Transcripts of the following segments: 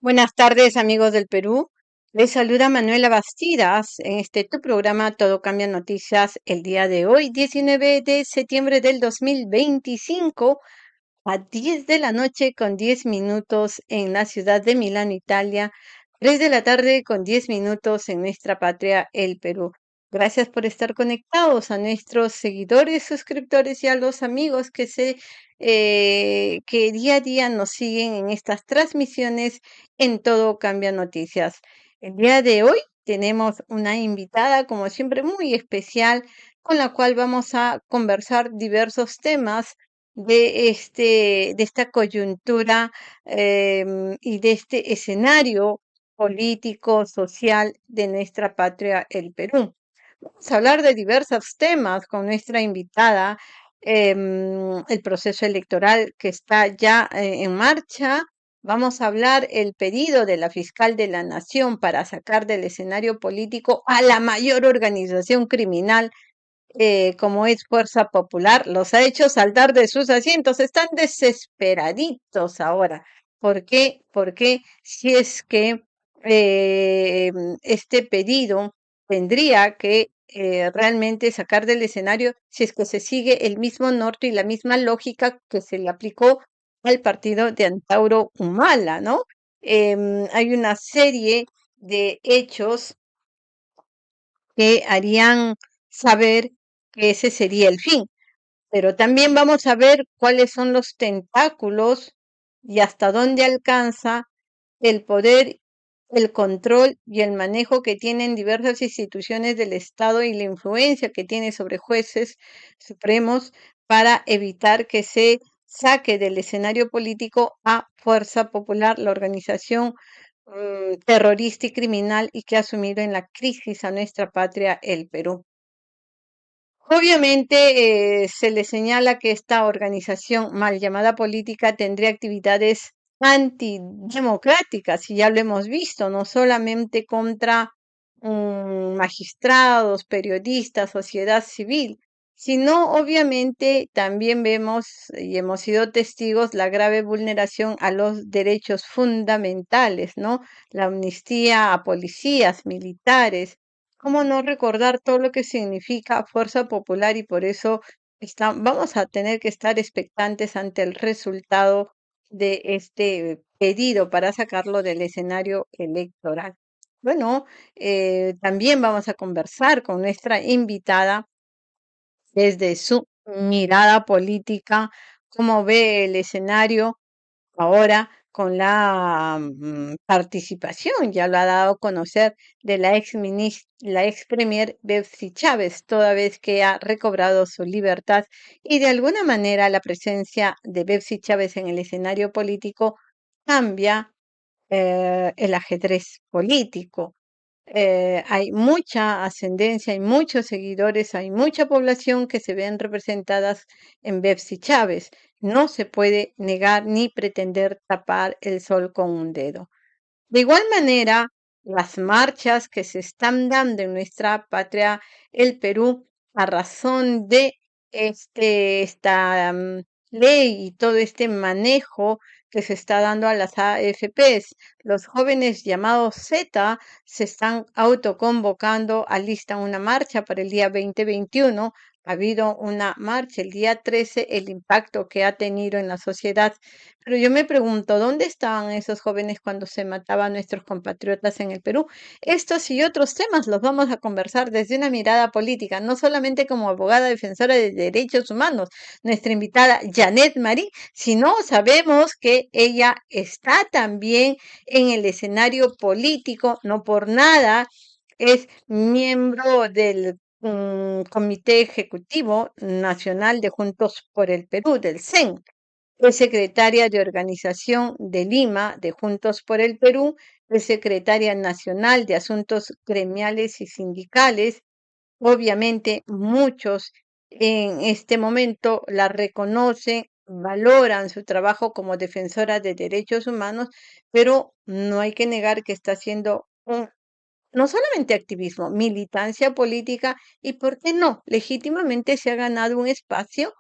Buenas tardes, amigos del Perú. Les saluda Manuela Bastidas en este tu programa Todo Cambia Noticias el día de hoy, 19 de septiembre del 2025, a 10 de la noche con 10 minutos en la ciudad de Milán, Italia, 3 de la tarde con 10 minutos en nuestra patria, el Perú. Gracias por estar conectados a nuestros seguidores, suscriptores y a los amigos que día a día nos siguen en estas transmisiones en Todo Cambia Noticias. El día de hoy tenemos una invitada, como siempre, muy especial, con la cual vamos a conversar diversos temas de esta coyuntura y de este escenario político, social de nuestra patria, el Perú. Vamos a hablar de diversos temas con nuestra invitada, el proceso electoral que está ya en marcha. Vamos a hablar el pedido de la fiscal de la Nación para sacar del escenario político a la mayor organización criminal como es Fuerza Popular, los ha hecho saltar de sus asientos. Están desesperaditos ahora. ¿Por qué? Porque si es que este pedido tendría que realmente sacar del escenario si es que se sigue el mismo norte y la misma lógica que se le aplicó al partido de Antauro Humala, ¿no? Hay una serie de hechos que harían saber que ese sería el fin. Pero también vamos a ver cuáles son los tentáculos y hasta dónde alcanza el poder, el control y el manejo que tienen diversas instituciones del Estado y la influencia que tiene sobre jueces supremos para evitar que se saque del escenario político a Fuerza Popular, la organización terrorista y criminal y que ha sumido en la crisis a nuestra patria, el Perú. Obviamente, se le señala que esta organización mal llamada política tendría actividades antidemocráticas, y ya lo hemos visto, no solamente contra magistrados, periodistas, sociedad civil, sino obviamente también vemos y hemos sido testigos la grave vulneración a los derechos fundamentales, ¿no? La amnistía a policías, militares. ¿Cómo no recordar todo lo que significa Fuerza Popular? Y por eso vamos a tener que estar expectantes ante el resultado de este pedido para sacarlo del escenario electoral. Bueno, también vamos a conversar con nuestra invitada desde su mirada política, cómo ve el escenario ahora con la participación, ya lo ha dado a conocer, de la ex premier Betsy Chávez, toda vez que ha recobrado su libertad y de alguna manera la presencia de Betsy Chávez en el escenario político cambia el ajedrez político. Hay mucha ascendencia, hay muchos seguidores, hay mucha población que se ven representadas en Betsy Chávez. No se puede negar ni pretender tapar el sol con un dedo. De igual manera, las marchas que se están dando en nuestra patria, el Perú, a razón de esta ley y todo este manejo que se está dando a las AFPs, los jóvenes llamados Z se están autoconvocando, alistan una marcha para el día 2021. Ha habido una marcha el día 13, el impacto que ha tenido en la sociedad, pero yo me pregunto, ¿dónde estaban esos jóvenes cuando se mataban a nuestros compatriotas en el Perú? Estos y otros temas los vamos a conversar desde una mirada política, no solamente como abogada defensora de derechos humanos, nuestra invitada Janet Marí, sino sabemos que ella está también en el escenario político, no por nada es miembro del Comité Ejecutivo Nacional de Juntos por el Perú, del CEN. Es secretaria de Organización de Lima de Juntos por el Perú, es secretaria nacional de Asuntos Gremiales y Sindicales. Obviamente, muchos en este momento la reconocen, valoran su trabajo como defensora de derechos humanos, pero no hay que negar que está haciendo no solamente activismo, militancia política y, ¿por qué no? Legítimamente se ha ganado un espacio.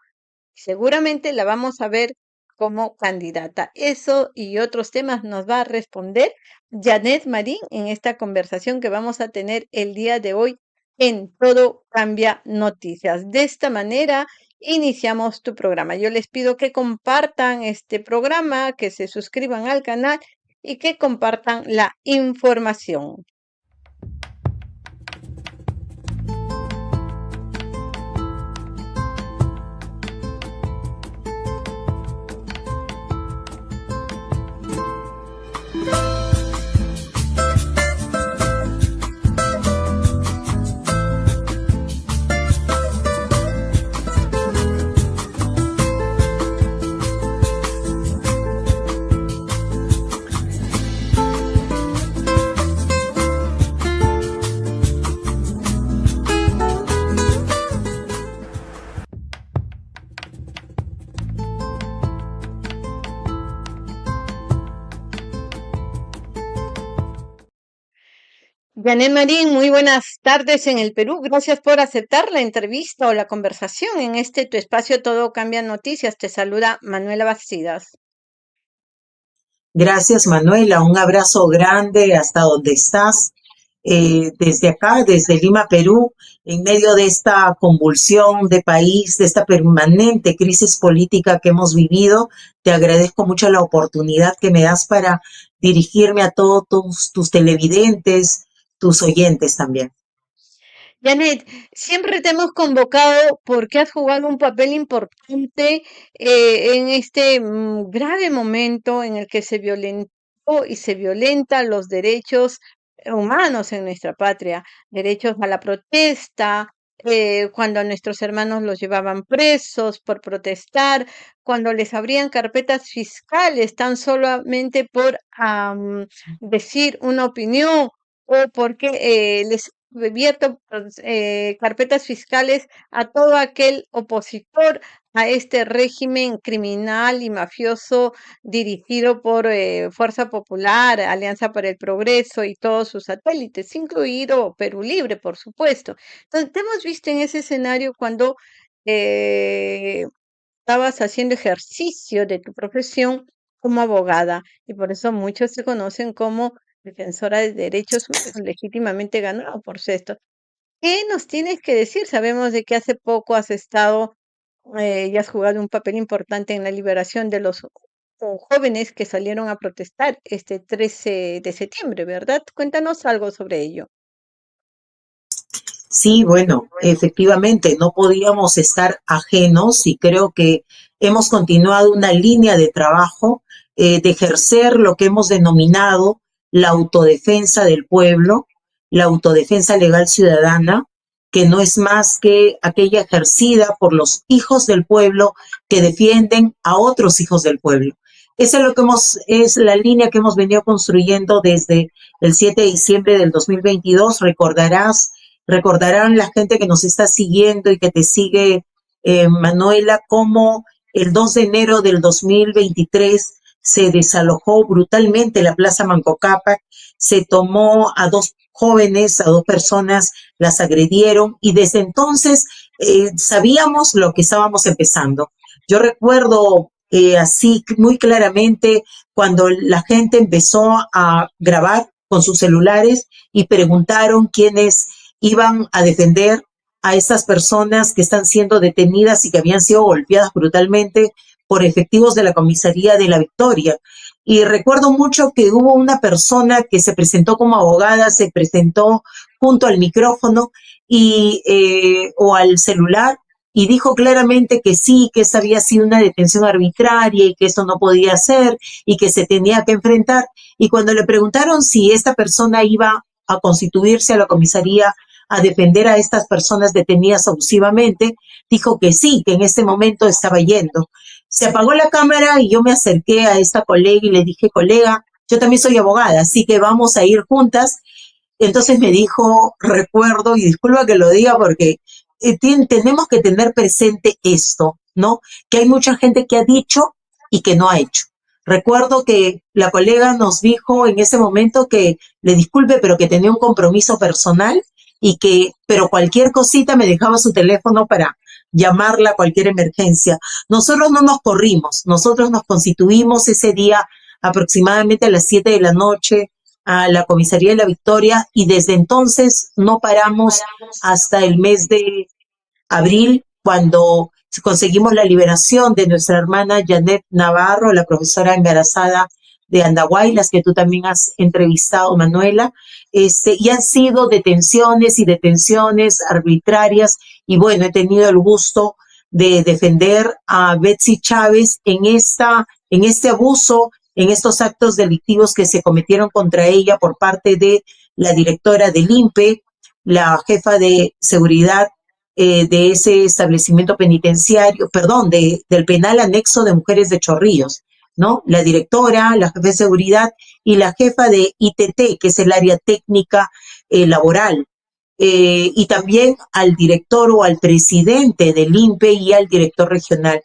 Seguramente la vamos a ver como candidata. Eso y otros temas nos va a responder Janet Marín en esta conversación que vamos a tener el día de hoy en Todo Cambia Noticias. De esta manera iniciamos tu programa. Yo les pido que compartan este programa, que se suscriban al canal y que compartan la información. Janet Marín, muy buenas tardes en el Perú. Gracias por aceptar la entrevista o la conversación en este tu espacio Todo Cambia Noticias. Te saluda Manuela Bastidas. Gracias, Manuela. Un abrazo grande hasta donde estás. Desde acá, desde Lima, Perú, en medio de esta convulsión de país, de esta permanente crisis política que hemos vivido, te agradezco mucho la oportunidad que me das para dirigirme a todos tus televidentes, tus oyentes también. Janet, siempre te hemos convocado porque has jugado un papel importante en este grave momento en el que se violentó y se violenta los derechos humanos en nuestra patria, derechos a la protesta, cuando a nuestros hermanos los llevaban presos por protestar, cuando les abrían carpetas fiscales tan solamente por decir una opinión o porque les abierto carpetas fiscales a todo aquel opositor a este régimen criminal y mafioso dirigido por Fuerza Popular, Alianza para el Progreso y todos sus satélites, incluido Perú Libre, por supuesto. Entonces, te hemos visto en ese escenario cuando eh, estabas haciendo ejercicio de tu profesión como abogada y por eso muchos te conocen como defensora de derechos humanos, legítimamente ganado por esto. ¿Qué nos tienes que decir? Sabemos de que hace poco has estado y has jugado un papel importante en la liberación de los jóvenes que salieron a protestar este 13 de septiembre, ¿verdad? Cuéntanos algo sobre ello. Sí, bueno, efectivamente, no podíamos estar ajenos y creo que hemos continuado una línea de trabajo de ejercer lo que hemos denominado la autodefensa del pueblo, la autodefensa legal ciudadana, que no es más que aquella ejercida por los hijos del pueblo que defienden a otros hijos del pueblo. Esa es lo que es la línea que hemos venido construyendo desde el 7 de diciembre del 2022. Recordarán la gente que nos está siguiendo y que te sigue, Manuela, cómo el 2 de enero del 2023 se desalojó brutalmente la Plaza Manco Cápac, se tomó a dos jóvenes, a dos personas, las agredieron y desde entonces sabíamos lo que estábamos empezando. Yo recuerdo así muy claramente cuando la gente empezó a grabar con sus celulares y preguntaron quiénes iban a defender a estas personas que están siendo detenidas y que habían sido golpeadas brutalmente por efectivos de la comisaría de La Victoria. Y recuerdo mucho que hubo una persona que se presentó como abogada, se presentó junto al micrófono o al celular y dijo claramente que sí, que esa había sido una detención arbitraria y que esto no podía ser y que se tenía que enfrentar. Y cuando le preguntaron si esta persona iba a constituirse a la comisaría a defender a estas personas detenidas abusivamente, dijo que sí, que en este momento estaba yendo. Se apagó la cámara y yo me acerqué a esta colega y le dije, colega, yo también soy abogada, así que vamos a ir juntas. Entonces me dijo, recuerdo, y disculpa que lo diga porque tenemos que tener presente esto, ¿no? Que hay mucha gente que ha dicho y que no ha hecho. Recuerdo que la colega nos dijo en ese momento que le disculpe, pero que tenía un compromiso personal y que, pero cualquier cosita me dejaba su teléfono llamarla a cualquier emergencia. Nosotros no nos corrimos, nosotros nos constituimos ese día aproximadamente a las 7 de la noche a la Comisaría de la Victoria y desde entonces no paramos hasta el mes de abril, cuando conseguimos la liberación de nuestra hermana Janet Navarro, la profesora embarazada de Andahuay, las que tú también has entrevistado, Manuela, y han sido detenciones y detenciones arbitrarias, y bueno, he tenido el gusto de defender a Betsy Chávez en este abuso, en estos actos delictivos que se cometieron contra ella por parte de la directora del INPE, la jefa de seguridad de ese establecimiento penitenciario, perdón, del penal anexo de mujeres de Chorrillos, ¿no? La directora, la jefa de seguridad y la jefa de ITT, que es el área técnica laboral, y también al director o al presidente del INPE y al director regional,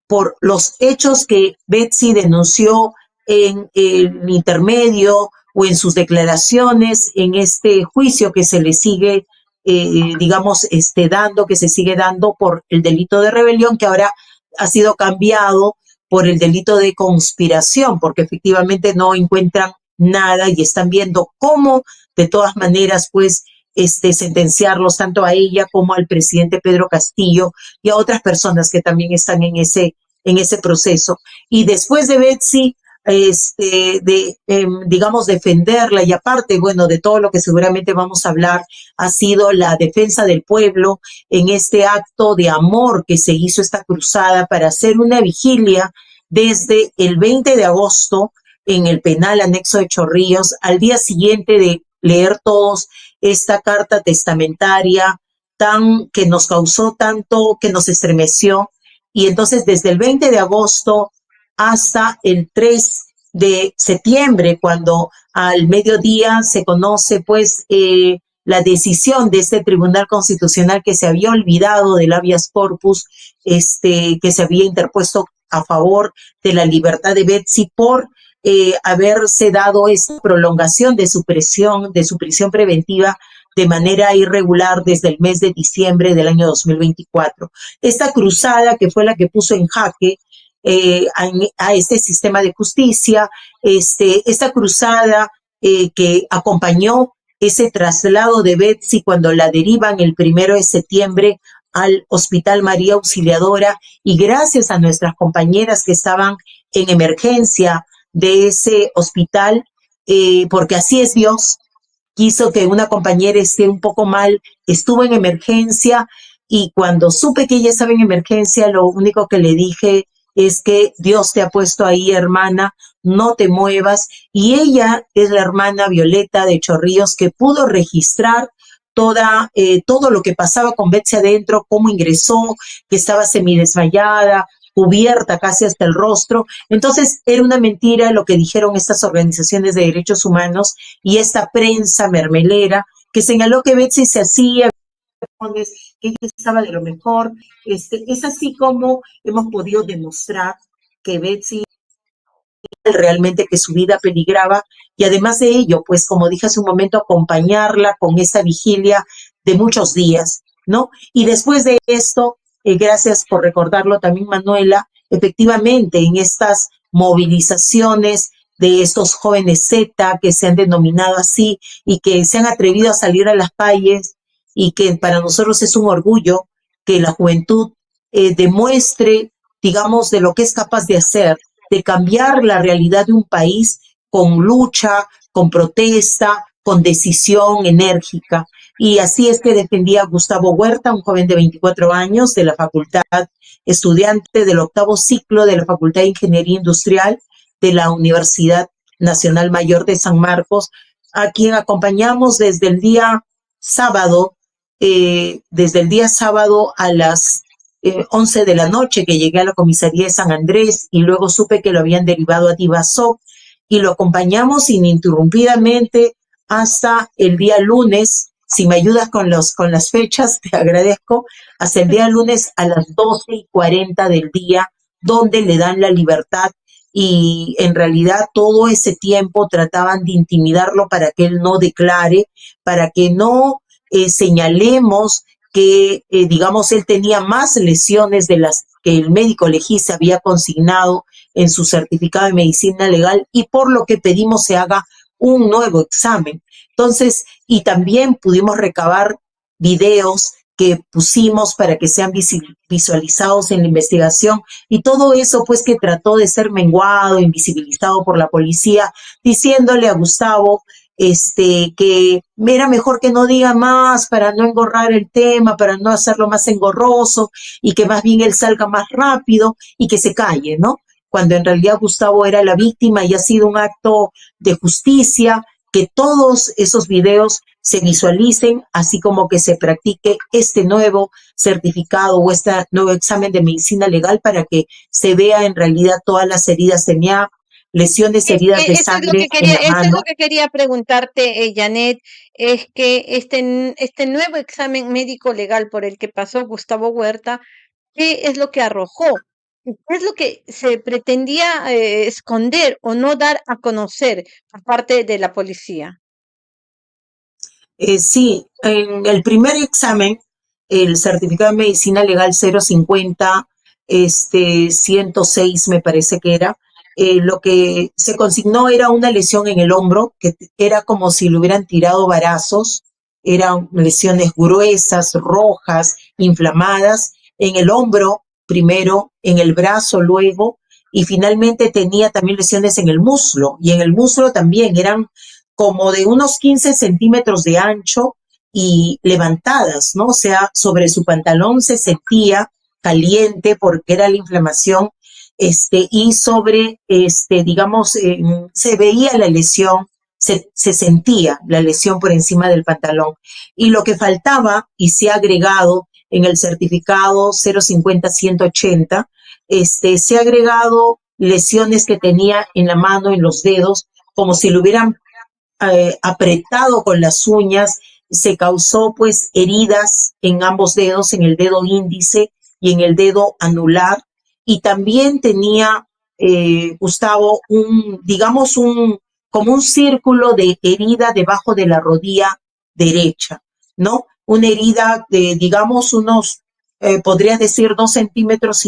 por los hechos que Betsy denunció en el intermedio o en sus declaraciones en este juicio que se le sigue digamos, que se sigue dando por el delito de rebelión, que ahora ha sido cambiado por el delito de conspiración, porque efectivamente no encuentran nada y están viendo cómo, de todas maneras, pues, sentenciarlos tanto a ella como al presidente Pedro Castillo y a otras personas que también están en ese proceso. Y después de Betsy, digamos, defenderla y aparte, bueno, de todo lo que seguramente vamos a hablar, ha sido la defensa del pueblo en este acto de amor que se hizo esta cruzada para hacer una vigilia desde el 20 de agosto en el penal anexo de Chorrillos, al día siguiente de leer todos esta carta testamentaria que nos causó tanto, que nos estremeció. Y entonces desde el 20 de agosto hasta el 3 de septiembre, cuando al mediodía se conoce pues la decisión de este Tribunal Constitucional que se había olvidado del habeas corpus, que se había interpuesto a favor de la libertad de Betsy por haberse dado esta prolongación de su prisión preventiva de manera irregular desde el mes de diciembre del año 2024. Esta cruzada que fue la que puso en jaque a este sistema de justicia, esta cruzada que acompañó ese traslado de Betsy cuando la derivan el 1 de septiembre al Hospital María Auxiliadora, y gracias a nuestras compañeras que estaban en emergencia de ese hospital, porque así es Dios, quiso que una compañera esté un poco mal, estuvo en emergencia, y cuando supe que ella estaba en emergencia, lo único que le dije es que Dios te ha puesto ahí, hermana, no te muevas. Y ella es la hermana Violeta de Chorrillos, que pudo registrar todo lo que pasaba con Betsy adentro, cómo ingresó, que estaba semidesmayada, cubierta casi hasta el rostro. Entonces era una mentira lo que dijeron estas organizaciones de derechos humanos y esta prensa mermelera que señaló que Betsy se hacía, que ella estaba de lo mejor. Es así como hemos podido demostrar que Betsy realmente, que su vida peligraba, y además de ello, pues como dije hace un momento, acompañarla con esa vigilia de muchos días, ¿no? Y después de esto, gracias por recordarlo también, Manuela, efectivamente en estas movilizaciones de estos jóvenes Z que se han denominado así y que se han atrevido a salir a las calles, y que para nosotros es un orgullo que la juventud demuestre, digamos, de lo que es capaz de hacer, de cambiar la realidad de un país con lucha, con protesta, con decisión enérgica. Y así es que defendía Gustavo Huerta, un joven de 24 años de la facultad, estudiante del 8º ciclo de la Facultad de Ingeniería Industrial de la Universidad Nacional Mayor de San Marcos, a quien acompañamos desde el día sábado a las 11 de la noche, que llegué a la comisaría de San Andrés, y luego supe que lo habían derivado a Tibasó, y lo acompañamos ininterrumpidamente hasta el día lunes. Si me ayudas con las fechas, te agradezco. Hasta el día lunes a las 12:40 del día, donde le dan la libertad, y en realidad todo ese tiempo trataban de intimidarlo para que él no declare, para que no señalemos que, digamos, él tenía más lesiones de las que el médico legista había consignado en su certificado de medicina legal y por lo que pedimos se haga un nuevo examen. Entonces, y también pudimos recabar videos que pusimos para que sean visualizados en la investigación y todo eso pues que trató de ser menguado, invisibilizado por la policía, diciéndole a Gustavo que era mejor que no diga más para no engorrar el tema, para no hacerlo más engorroso y que más bien él salga más rápido y que se calle, ¿no? Cuando en realidad Gustavo era la víctima y ha sido un acto de justicia, que todos esos videos se visualicen, así como que se practique este nuevo certificado o este nuevo examen de medicina legal para que se vea en realidad todas las heridas. Tenía lesiones, heridas de Eso es lo sangre que en quería, la eso es lo mano. que quería preguntarte, Janet, es que este nuevo examen médico legal por el que pasó Gustavo Huerta, ¿qué es lo que arrojó? ¿Qué es lo que se pretendía esconder o no dar a conocer por parte de la policía? Sí, en el primer examen, el certificado de medicina legal 050, 106 me parece que era, lo que se consignó era una lesión en el hombro, que era como si le hubieran tirado varazos, eran lesiones gruesas, rojas, inflamadas, en el hombro primero, en el brazo luego, y finalmente tenía también lesiones en el muslo, y en el muslo también eran como de unos 15 centímetros de ancho y levantadas, ¿no? O sea, sobre su pantalón se sentía caliente porque era la inflamación, y sobre, digamos, se veía la lesión, se sentía la lesión por encima del pantalón. Y lo que faltaba, y se ha agregado en el certificado 050-180, se ha agregado lesiones que tenía en la mano, en los dedos, como si lo hubieran apretado con las uñas, se causó pues heridas en ambos dedos, en el dedo índice y en el dedo anular, y también tenía Gustavo digamos como un círculo de herida debajo de la rodilla derecha, ¿no? Una herida de, digamos, unos, podrías decir, 2,5 centímetros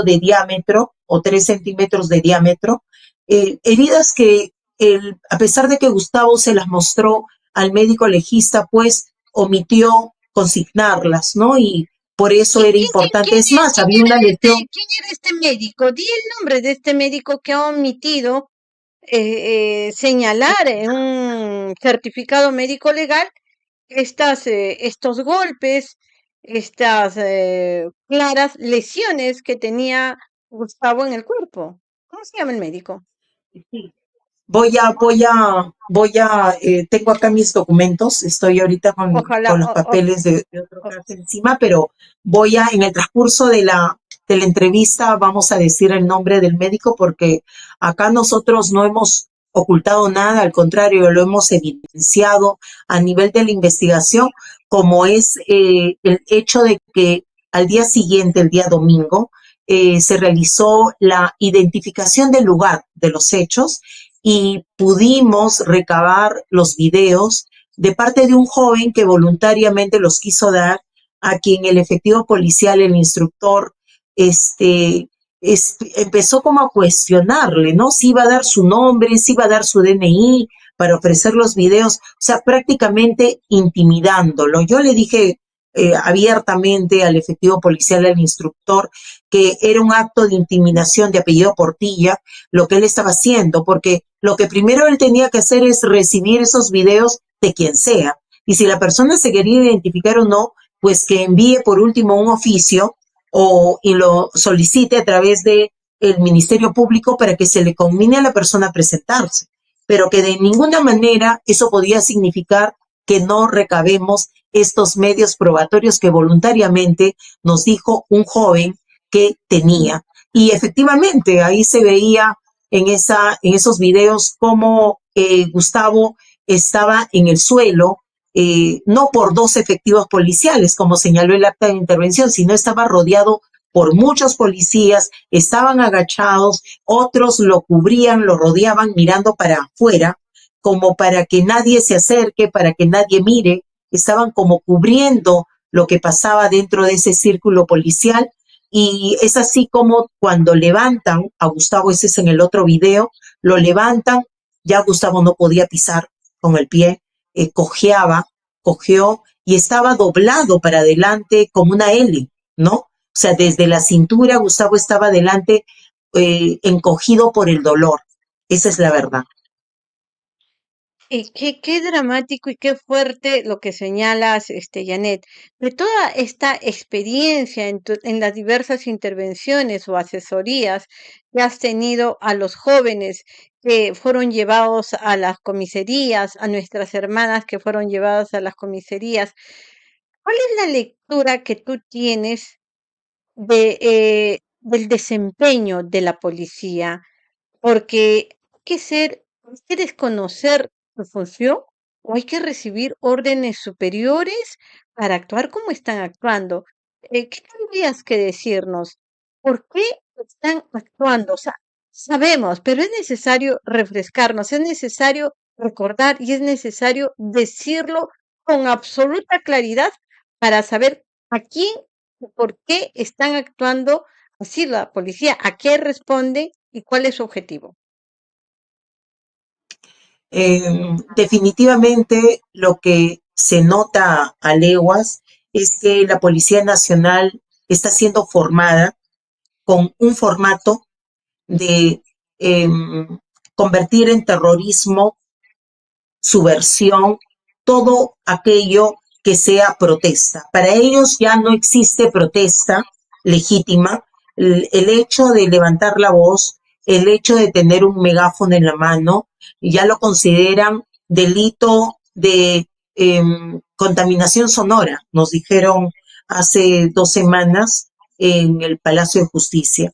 de diámetro o 3 centímetros de diámetro, heridas que a pesar de que Gustavo se las mostró al médico legista, pues omitió consignarlas, ¿no? Y por eso era importante. Es más, había una lesión. Quién era este médico? Di el nombre de este médico que ha omitido señalar en un certificado médico legal estos golpes, estas claras lesiones que tenía Gustavo en el cuerpo. ¿Cómo se llama el médico? Tengo acá mis documentos, estoy ahorita Ojalá, con los papeles de otro caso encima, pero en el transcurso de la entrevista, vamos a decir el nombre del médico porque acá nosotros no hemos ocultado nada, al contrario, lo hemos evidenciado a nivel de la investigación, como es el hecho de que al día siguiente, el día domingo, se realizó la identificación del lugar de los hechos y pudimos recabar los videos de parte de un joven que voluntariamente los quiso dar, a quien el efectivo policial, el instructor, empezó como a cuestionarle, ¿no? Si iba a dar su nombre, si iba a dar su DNI para ofrecer los videos, o sea, prácticamente intimidándolo. Yo le dije abiertamente al efectivo policial, al instructor, que era un acto de intimidación de apellido Portilla, lo que él estaba haciendo, porque lo que primero él tenía que hacer es recibir esos videos de quien sea. Y si la persona se quería identificar o no, pues que envíe por último un oficio y lo solicite a través de el Ministerio Público para que se le conmine a la persona a presentarse. Pero que de ninguna manera eso podía significar que no recabemos estos medios probatorios que voluntariamente nos dijo un joven que tenía. Y efectivamente, ahí se veía en esos videos cómo Gustavo estaba en el suelo, no por dos efectivos policiales, como señaló el acta de intervención, sino estaba rodeado por muchos policías, estaban agachados, otros lo cubrían, lo rodeaban mirando para afuera, como para que nadie se acerque, para que nadie mire, estaban como cubriendo lo que pasaba dentro de ese círculo policial. Y es así como cuando levantan a Gustavo, ese es en el otro video, lo levantan, ya Gustavo no podía pisar con el pie, cojeó y estaba doblado para adelante como una L, ¿no? O sea, desde la cintura Gustavo estaba adelante, encogido por el dolor. Esa es la verdad. Y qué dramático y qué fuerte lo que señalas, Janet. De toda esta experiencia en las diversas intervenciones o asesorías que has tenido a los jóvenes que fueron llevados a las comisarías, a nuestras hermanas que fueron llevadas a las comisarías, ¿cuál es la lectura que tú tienes del desempeño de la policía? Porque hay que desconocer su función o hay que recibir órdenes superiores para actuar como están actuando. ¿Qué tendrías que decirnos? ¿Por qué están actuando? O sea, sabemos, pero es necesario refrescarnos, es necesario recordar y es necesario decirlo con absoluta claridad para saber a quién y por qué están actuando así la policía, a qué responde y cuál es su objetivo. Definitivamente lo que se nota a leguas es que la Policía Nacional está siendo formada con un formato de eh, convertir en terrorismo, subversión, todo aquello que sea protesta. Para ellos ya no existe protesta legítima. El hecho de levantar la voz, el hecho de tener un megáfono en la mano, ya lo consideran delito de contaminación sonora, nos dijeron hace 2 semanas en el Palacio de Justicia.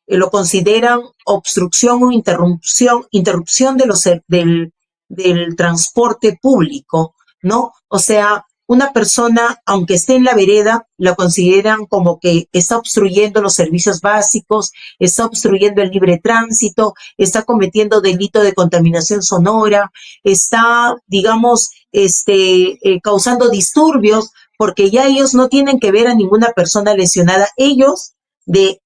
Lo consideran obstrucción o interrupción de del transporte público, ¿no? O sea, una persona, aunque esté en la vereda, la consideran como que está obstruyendo los servicios básicos, está obstruyendo el libre tránsito, está cometiendo delito de contaminación sonora, está, digamos, causando disturbios, porque ya ellos no tienen que ver a ninguna persona lesionada. Ellos,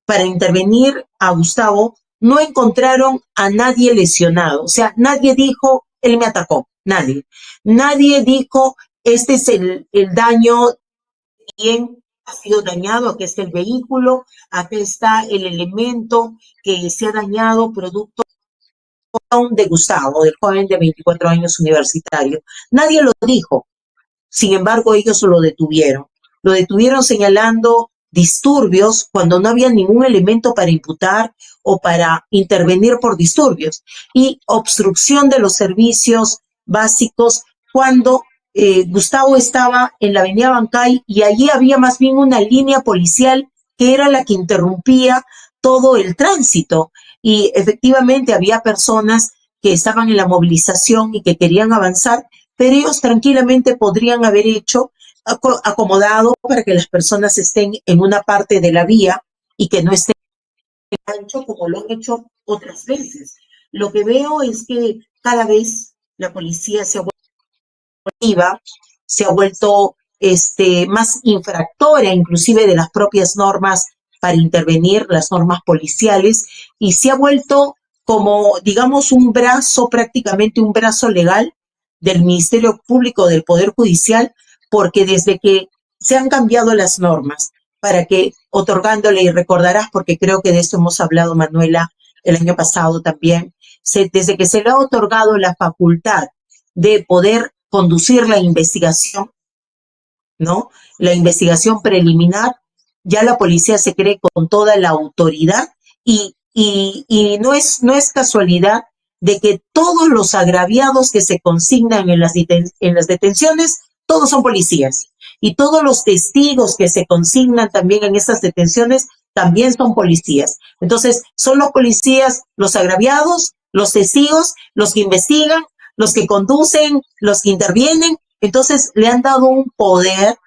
para intervenir a Gustavo, no encontraron a nadie lesionado. O sea, nadie dijo, él me atacó. Nadie. Nadie dijo, este es el daño, quién ha sido dañado, aquí está el vehículo, aquí está el elemento que se ha dañado producto de Gustavo, del joven de 24 años universitario. Nadie lo dijo. Sin embargo, ellos lo detuvieron. Lo detuvieron señalando disturbios cuando no había ningún elemento para imputar o para intervenir por disturbios, y obstrucción de los servicios básicos cuando Gustavo estaba en la avenida Bancay y allí había más bien una línea policial que era la que interrumpía todo el tránsito. Y efectivamente había personas que estaban en la movilización y que querían avanzar, pero ellos tranquilamente podrían haber hecho acomodado para que las personas estén en una parte de la vía y que no estén ancho como lo han hecho otras veces. Lo que veo es que cada vez la policía se ha vuelto activa, se ha vuelto más infractora inclusive de las propias normas para intervenir, las normas policiales, y se ha vuelto como, digamos, un brazo, prácticamente un brazo legal del Ministerio Público, del Poder Judicial, porque desde que se han cambiado las normas para que, otorgándole, y recordarás, porque creo que de esto hemos hablado, Manuela, el año pasado también, desde que se le ha otorgado la facultad de poder conducir la investigación, ¿no? La investigación preliminar, ya la policía se cree con toda la autoridad y no es casualidad de que todos los agraviados que se consignan en en las detenciones, todos son policías. Y todos los testigos que se consignan también en estas detenciones, también son policías. Entonces, son los policías los agraviados, los testigos, los que investigan, los que conducen, los que intervienen. Entonces, le han dado un poder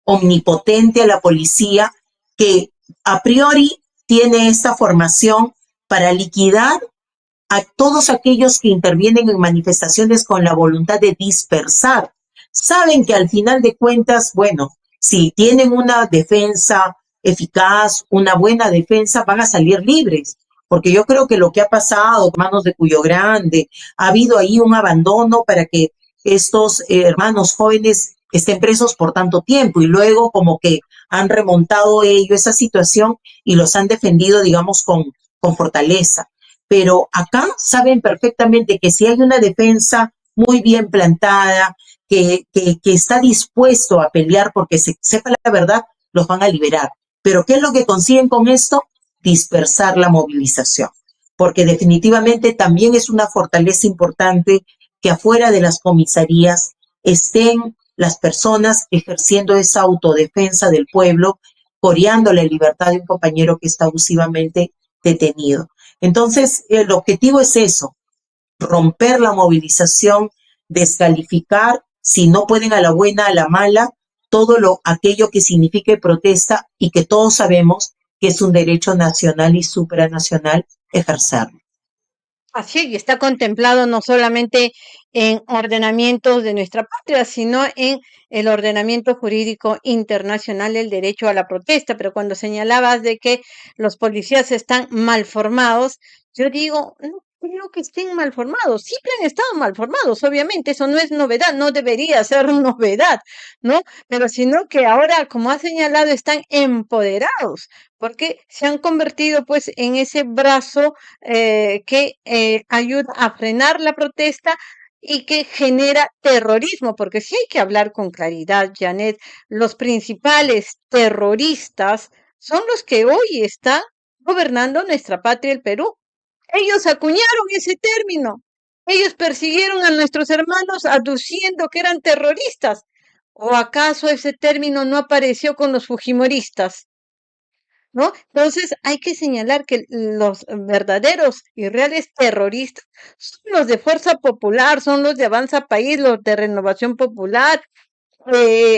omnipotente a la policía que a priori tiene esta formación para liquidar a todos aquellos que intervienen en manifestaciones con la voluntad de dispersar. saben que al final de cuentas, bueno, si tienen una defensa eficaz, una buena defensa, van a salir libres. Porque yo creo que lo que ha pasado, hermanos de Cuyo Grande, ha habido ahí un abandono para que estos hermanos jóvenes estén presos por tanto tiempo y luego como que han remontado ellos esa situación y los han defendido, digamos, con fortaleza. Pero acá saben perfectamente que si hay una defensa muy bien plantada, que está dispuesto a pelear porque sepa la verdad, los van a liberar. Pero ¿qué es lo que consiguen con esto? Dispersar la movilización. Porque definitivamente también es una fortaleza importante que afuera de las comisarías estén las personas ejerciendo esa autodefensa del pueblo, coreando la libertad de un compañero que está abusivamente detenido. Entonces, el objetivo es eso, romper la movilización, descalificar, si no pueden a la buena, a la mala, aquello que signifique protesta y que todos sabemos que es un derecho nacional y supranacional ejercerlo. Así, y está contemplado no solamente en ordenamientos de nuestra patria, sino en el ordenamiento jurídico internacional del derecho a la protesta. Pero cuando señalabas de que los policías están mal formados, yo digo, no creo que estén mal formados, siempre han estado mal formados, obviamente, eso no es novedad, no debería ser novedad, ¿no? Pero sino que ahora, como has señalado, están empoderados, porque se han convertido pues en ese brazo que ayuda a frenar la protesta y que genera terrorismo, porque sí hay que hablar con claridad, Janet, los principales terroristas son los que hoy están gobernando nuestra patria, el Perú. Ellos acuñaron ese término. Ellos persiguieron a nuestros hermanos aduciendo que eran terroristas. ¿O acaso ese término no apareció con los fujimoristas? ¿No? Entonces hay que señalar que los verdaderos y reales terroristas son los de Fuerza Popular, son los de Avanza País, los de Renovación Popular,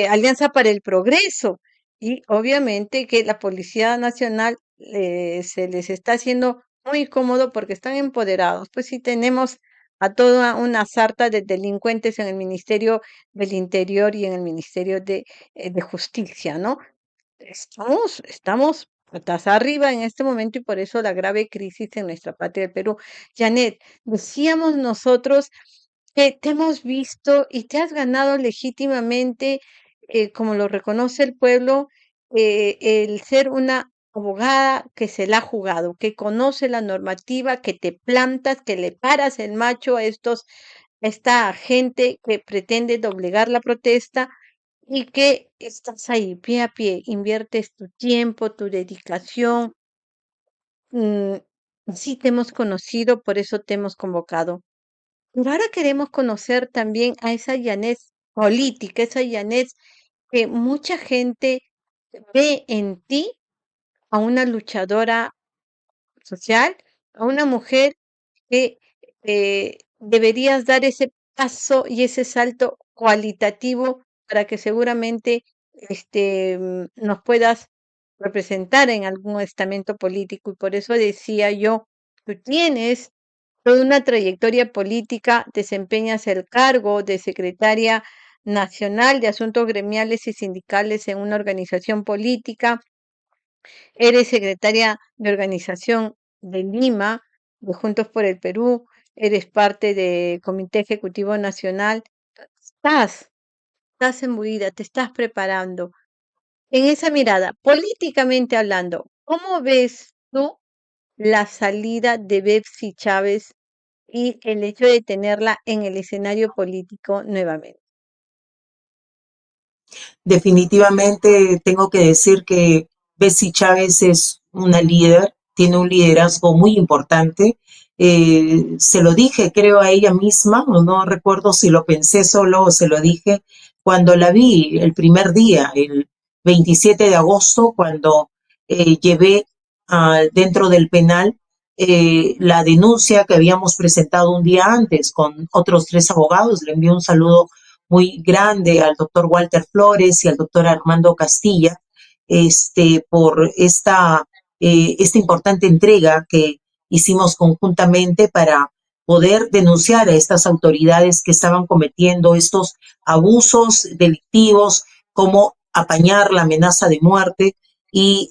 Alianza para el Progreso. Y obviamente que la Policía Nacional se les está haciendo muy cómodo porque están empoderados. Pues sí tenemos a toda una sarta de delincuentes en el Ministerio del Interior y en el Ministerio de Justicia, ¿no? Estamos patas arriba en este momento y por eso la grave crisis en nuestra patria del Perú. Janet, decíamos nosotros que te hemos visto y te has ganado legítimamente, como lo reconoce el pueblo, el ser una abogada que se la ha jugado, que conoce la normativa, que te plantas, que le paras el macho a esta gente que pretende doblegar la protesta y que estás ahí pie a pie, inviertes tu tiempo, tu dedicación, mm, así te hemos conocido, por eso te hemos convocado. Pero ahora queremos conocer también a esa Yanet política, esa Yanet que mucha gente ve en ti a una luchadora social, a una mujer que deberías dar ese paso y ese salto cualitativo para que seguramente nos puedas representar en algún estamento político. Y por eso decía yo, tú tienes toda una trayectoria política, desempeñas el cargo de secretaria nacional de asuntos gremiales y sindicales en una organización política, eres secretaria de organización de Lima, de Juntos por el Perú, eres parte del Comité Ejecutivo Nacional. Estás, estás imbuida, te estás preparando. En esa mirada, políticamente hablando, ¿cómo ves tú la salida de Betsy Chávez y el hecho de tenerla en el escenario político nuevamente? Definitivamente tengo que decir que Betsy Chávez es una líder, tiene un liderazgo muy importante. Se lo dije, creo, a ella misma, o no recuerdo si lo pensé solo o se lo dije cuando la vi el primer día, el 27 de agosto, cuando llevé dentro del penal la denuncia que habíamos presentado un día antes con otros 3 abogados. Le envío un saludo muy grande al doctor Walter Flores y al doctor Armando Castilla, por esta importante entrega que hicimos conjuntamente para poder denunciar a estas autoridades que estaban cometiendo estos abusos delictivos, como apañar la amenaza de muerte y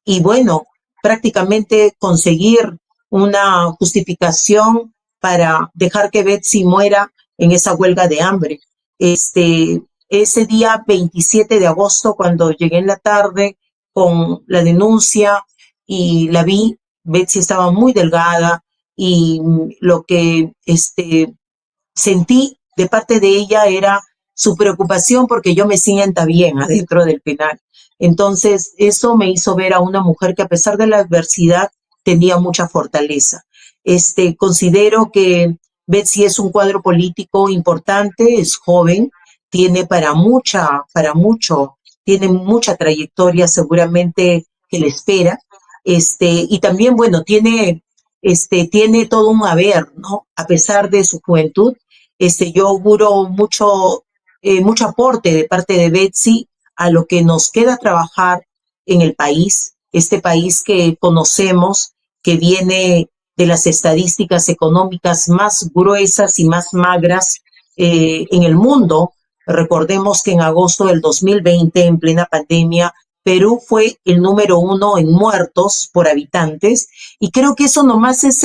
y bueno, prácticamente conseguir una justificación para dejar que Betsy muera en esa huelga de hambre. Ese día 27 de agosto, cuando llegué en la tarde con la denuncia y la vi, Betsy estaba muy delgada y lo que sentí de parte de ella era su preocupación porque yo me sienta bien adentro del penal. Entonces, eso me hizo ver a una mujer que a pesar de la adversidad tenía mucha fortaleza. Considero que Betsy es un cuadro político importante, es joven, tiene para mucho, tiene mucha trayectoria seguramente que le espera. Y también, bueno, tiene todo un haber, ¿no? A pesar de su juventud, yo auguro mucho aporte de parte de Betsy a lo que nos queda trabajar en el país, este país que conocemos, que viene de las estadísticas económicas más gruesas y más magras en el mundo. Recordemos que en agosto del 2020, en plena pandemia, Perú fue el número uno en muertos por habitantes y creo que eso nomás es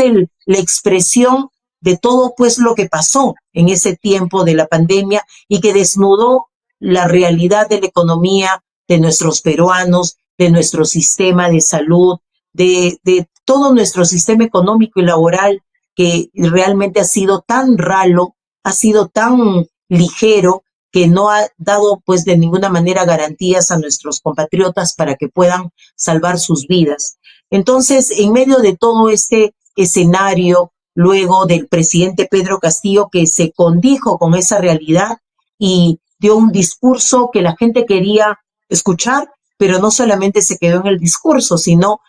la expresión de todo pues lo que pasó en ese tiempo de la pandemia y que desnudó la realidad de la economía de nuestros peruanos, de nuestro sistema de salud, de todo nuestro sistema económico y laboral que realmente ha sido tan ralo, ha sido tan ligero que no ha dado pues de ninguna manera garantías a nuestros compatriotas para que puedan salvar sus vidas. Entonces, en medio de todo este escenario, luego del presidente Pedro Castillo, que se condijo con esa realidad y dio un discurso que la gente quería escuchar, pero no solamente se quedó en el discurso, sino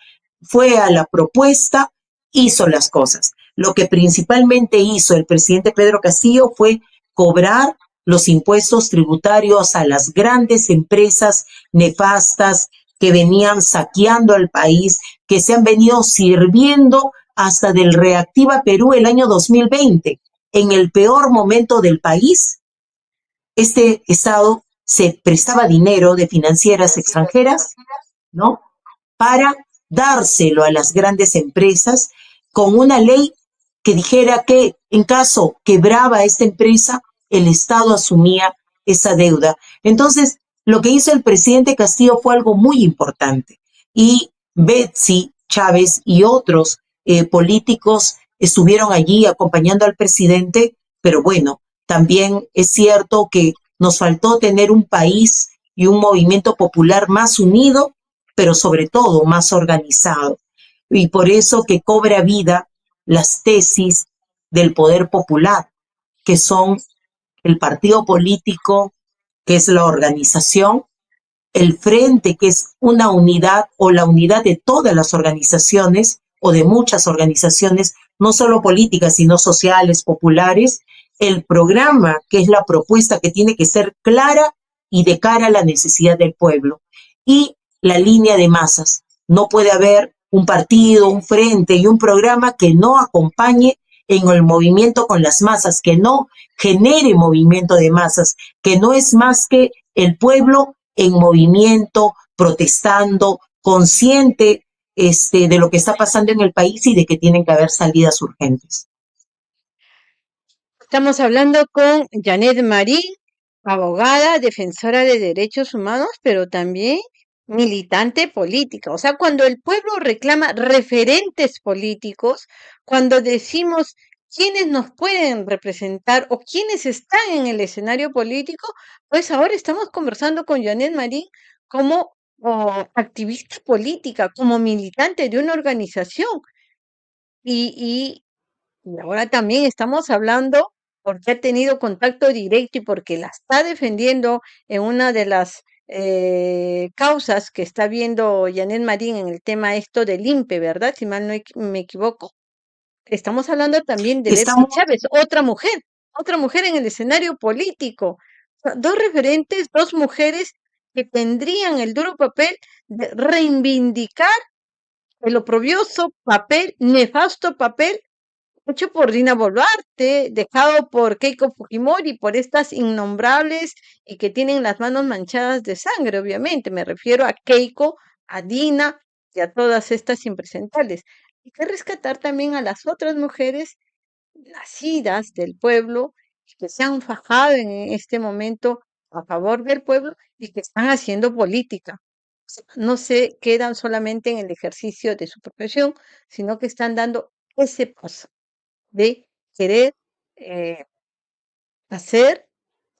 fue a la propuesta, hizo las cosas. Lo que principalmente hizo el presidente Pedro Castillo fue cobrar los impuestos tributarios a las grandes empresas nefastas que venían saqueando al país, que se han venido sirviendo hasta del Reactiva Perú el año 2020. En el peor momento del país, este Estado se prestaba dinero de financieras extranjeras, ¿no? Para dárselo a las grandes empresas con una ley que dijera que en caso quebraba esta empresa, el Estado asumía esa deuda. Entonces, lo que hizo el presidente Castillo fue algo muy importante. Y Betsy Chávez y otros políticos estuvieron allí acompañando al presidente, pero bueno, también es cierto que nos faltó tener un país y un movimiento popular más unido, pero sobre todo más organizado. Y por eso que cobra vida las tesis del poder popular, que son el partido político, que es la organización, el frente, que es una unidad o la unidad de todas las organizaciones o de muchas organizaciones, no solo políticas, sino sociales, populares, el programa, que es la propuesta que tiene que ser clara y de cara a la necesidad del pueblo, y la línea de masas. No puede haber un partido, un frente y un programa que no acompañe en el movimiento con las masas, que no genere movimiento de masas, que no es más que el pueblo en movimiento, protestando, consciente de lo que está pasando en el país y de que tienen que haber salidas urgentes. Estamos hablando con Janet Marín, abogada, defensora de derechos humanos, pero también militante política. O sea, cuando el pueblo reclama referentes políticos, cuando decimos quiénes nos pueden representar o quiénes están en el escenario político, pues ahora estamos conversando con Janet Marín como activista política, como militante de una organización. Y ahora también estamos hablando porque ha tenido contacto directo y porque la está defendiendo en una de las causas que está viendo Janet Marín en el tema esto del INPE, ¿verdad? Si mal no me equivoco. Estamos hablando también de Betsy Estamos, Chávez, otra mujer en el escenario político. O sea, dos referentes, dos mujeres que tendrían el duro papel de reivindicar el oprobioso papel, nefasto papel hecho por Dina Boluarte, dejado por Keiko Fujimori, por estas innombrables y que tienen las manos manchadas de sangre, obviamente. Me refiero a Keiko, a Dina y a todas estas impresentables. Hay que rescatar también a las otras mujeres nacidas del pueblo y que se han fajado en este momento a favor del pueblo y que están haciendo política. O sea, no se quedan solamente en el ejercicio de su profesión, sino que están dando ese paso de querer eh, hacer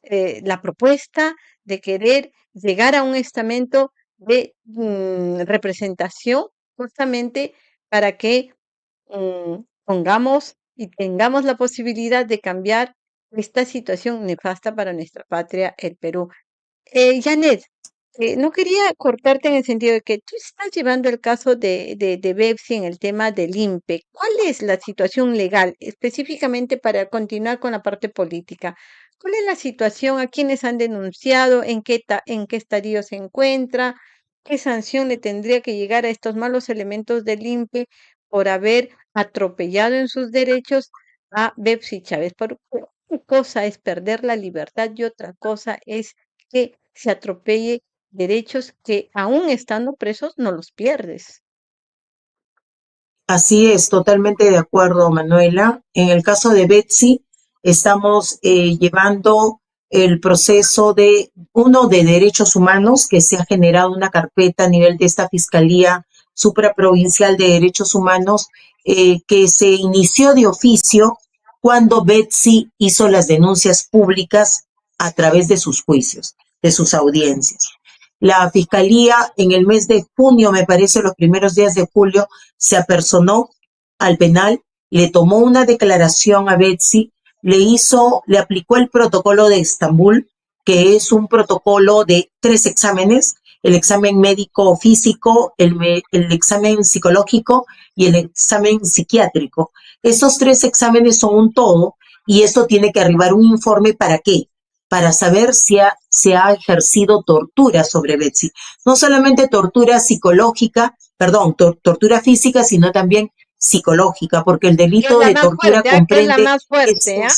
la propuesta, de querer llegar a un estamento de representación justamente para que pongamos y tengamos la posibilidad de cambiar esta situación nefasta para nuestra patria, el Perú. Janet, no quería cortarte en el sentido de que tú estás llevando el caso de Bepsi en el tema del INPE. ¿Cuál es la situación legal, específicamente para continuar con la parte política? ¿Cuál es la situación? ¿A quiénes han denunciado? En qué estadio se encuentra? ¿Qué sanción le tendría que llegar a estos malos elementos del INPE por haber atropellado en sus derechos a Bepsi Chávez? Porque una cosa es perder la libertad y otra cosa es que se atropelle derechos que aún estando presos no los pierdes. Así es, totalmente de acuerdo, Manuela. En el caso de Betsy, estamos llevando el proceso de uno de derechos humanos, que se ha generado una carpeta a nivel de esta Fiscalía Supraprovincial de Derechos Humanos, que se inició de oficio cuando Betsy hizo las denuncias públicas a través de sus juicios, de sus audiencias. La Fiscalía en el mes de junio, me parece, los primeros días de julio, se apersonó al penal, le tomó una declaración a Betsy, le aplicó el protocolo de Estambul, que es un protocolo de 3 exámenes: el examen médico físico, el examen psicológico y el examen psiquiátrico. Estos 3 exámenes son un todo y esto tiene que arribar un informe. ¿Para qué? Para saber si se ha ejercido tortura sobre Betsy. No solamente tortura psicológica, perdón, tortura física, sino también psicológica, porque el Que es delito la de más tortura fuerte, que es la más fuerte, ¿ah?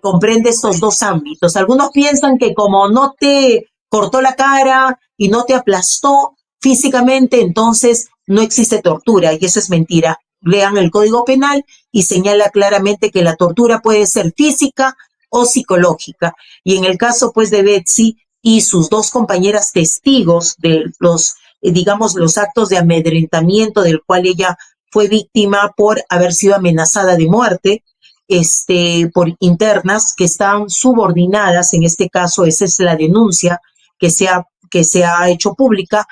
comprende estos dos ámbitos. Algunos piensan que como no te cortó la cara y no te aplastó físicamente, entonces no existe tortura, y eso es mentira. Lean el Código Penal y señala claramente que la tortura puede ser física o psicológica. Y en el caso, pues, de Betsy y sus dos compañeras testigos de los, digamos, los actos de amedrentamiento del cual ella fue víctima por haber sido amenazada de muerte, por internas que están subordinadas. En este caso, esa es la denuncia que se ha hecho pública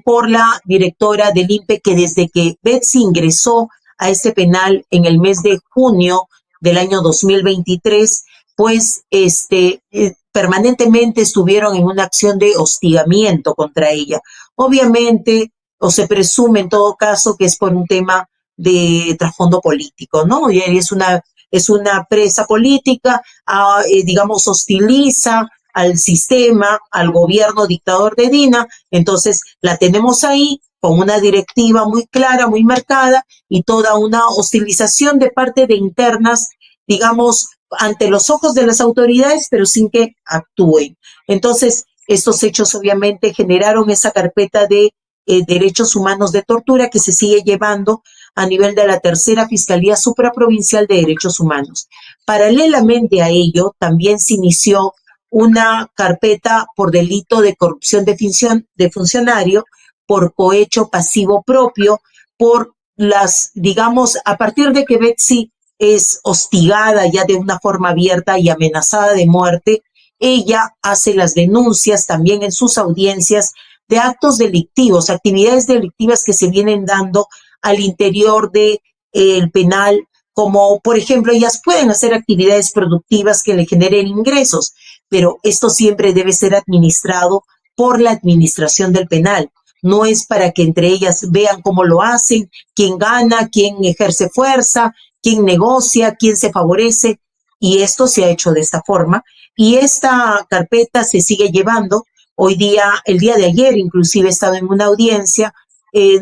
por la directora del INPE, que desde que Betsy ingresó a este penal en el mes de junio del año 2023, pues permanentemente estuvieron en una acción de hostigamiento contra ella. Obviamente, o se presume en todo caso que es por un tema de trasfondo político, ¿no? Y es una presa política, digamos, hostiliza al sistema, al gobierno dictador de Dina. Entonces la tenemos ahí con una directiva muy clara, muy marcada, y toda una hostilización de parte de internas, digamos, ante los ojos de las autoridades, pero sin que actúen. Entonces, estos hechos obviamente generaron esa carpeta de derechos humanos de tortura que se sigue llevando a nivel de la tercera Fiscalía Supraprovincial de Derechos Humanos. Paralelamente a ello, también se inició una carpeta por delito de corrupción de funcionario, por cohecho pasivo propio, por digamos, a partir de que Betsy es hostigada ya de una forma abierta y amenazada de muerte, ella hace las denuncias también en sus audiencias de actos delictivos, actividades delictivas que se vienen dando al interior de el penal, como por ejemplo ellas pueden hacer actividades productivas que le generen ingresos, pero esto siempre debe ser administrado por la administración del penal. No es para que entre ellas vean cómo lo hacen, quién gana, quién ejerce fuerza, quién negocia, quién se favorece, y esto se ha hecho de esta forma, y esta carpeta se sigue llevando. Hoy día, el día de ayer inclusive he estado en una audiencia,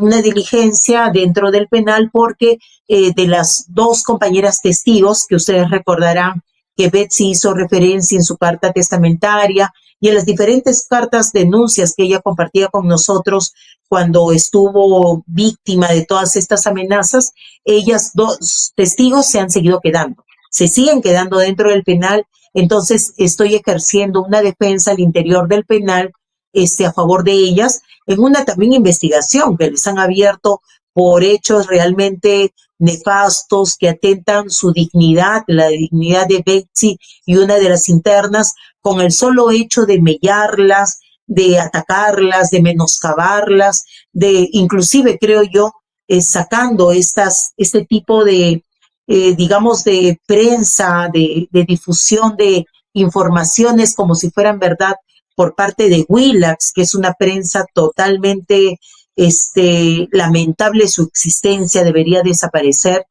una diligencia dentro del penal, porque de las dos compañeras testigos que ustedes recordarán que Betsy hizo referencia en su carta testamentaria y en las diferentes cartas denuncias que ella compartía con nosotros cuando estuvo víctima de todas estas amenazas, ellas dos testigos se han seguido quedando, se siguen quedando dentro del penal. Entonces estoy ejerciendo una defensa al interior del penal a favor de ellas en una también investigación que les han abierto por hechos realmente nefastos que atentan su dignidad, la dignidad de Betsy y una de las internas, con el solo hecho de mellarlas, de atacarlas, de menoscabarlas, de inclusive, creo yo, sacando este tipo de, digamos, de prensa, de difusión de informaciones como si fueran verdad por parte de Willax, que es una prensa totalmente lamentable, su existencia debería desaparecer.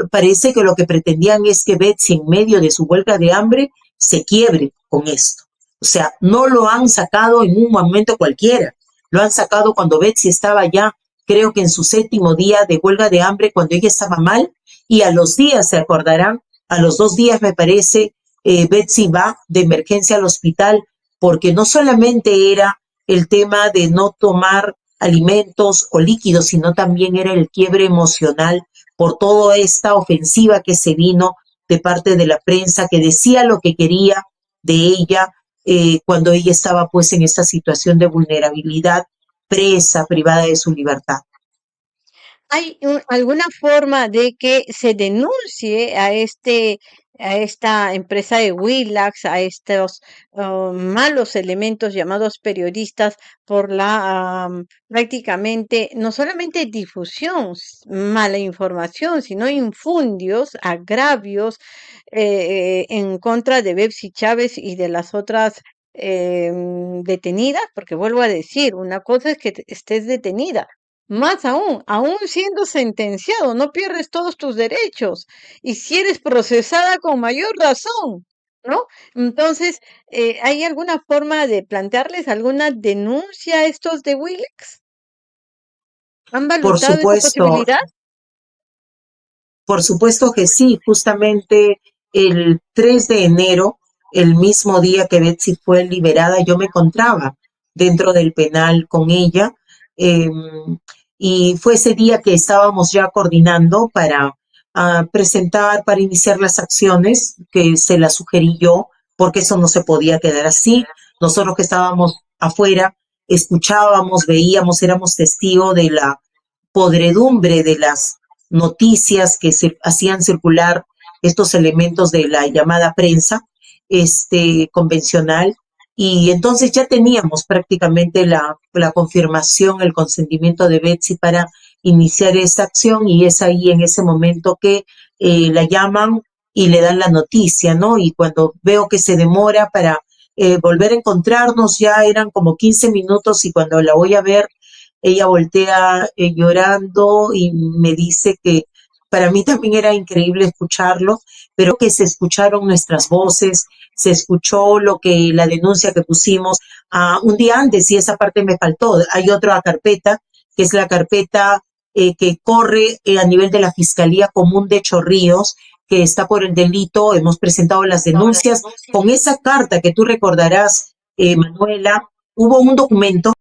Parece que lo que pretendían es que Betsy, en medio de su huelga de hambre, se quiebre con esto. O sea, no lo han sacado en un momento cualquiera, lo han sacado cuando Betsy estaba ya, creo que en su 7º día de huelga de hambre, cuando ella estaba mal, y a los días, se acordarán, a los 2 días me parece, Betsy va de emergencia al hospital, porque no solamente era el tema de no tomar alimentos o líquidos, sino también era el quiebre emocional por toda esta ofensiva que se vino de parte de la prensa, que decía lo que quería de ella cuando ella estaba pues en esta situación de vulnerabilidad, presa, privada de su libertad. ¿Hay alguna forma de que se denuncie a esta empresa de Willax, a estos malos elementos llamados periodistas por la prácticamente no solamente difusión, mala información, sino infundios, agravios en contra de Betsy Chávez y de las otras detenidas? Porque vuelvo a decir, una cosa es que estés detenida. Más aún, aún siendo sentenciado, no pierdes todos tus derechos. Y si eres procesada con mayor razón, ¿no? Entonces, ¿hay alguna forma de plantearles alguna denuncia a estos de Willax? ¿Han Por valutado esa supuesto, posibilidad? por supuesto que sí, justamente el 3 de enero, el mismo día que Betsy fue liberada, yo me encontraba dentro del penal con ella eh, y fue ese día que estábamos ya coordinando para presentar, para iniciar las acciones que se las sugerí yo, porque eso no se podía quedar así. Nosotros que estábamos afuera, escuchábamos, veíamos, éramos testigos de la podredumbre de las noticias que se hacían circular estos elementos de la llamada prensa convencional, y entonces ya teníamos prácticamente la confirmación, el consentimiento de Betsy para iniciar esa acción, y es ahí en ese momento que la llaman y le dan la noticia, ¿no? Y cuando veo que se demora para volver a encontrarnos, ya eran como 15 minutos, y cuando la voy a ver, ella voltea llorando y me dice que para mí también era increíble escucharlo, pero que se escucharon nuestras voces, se escuchó lo que la denuncia que pusimos un día antes, y esa parte me faltó. Hay otra carpeta, que es la carpeta que corre a nivel de la Fiscalía Común de Chorrillos, que está por el delito. Hemos presentado las denuncias. Con esa carta que tú recordarás, Manuela, hubo un documento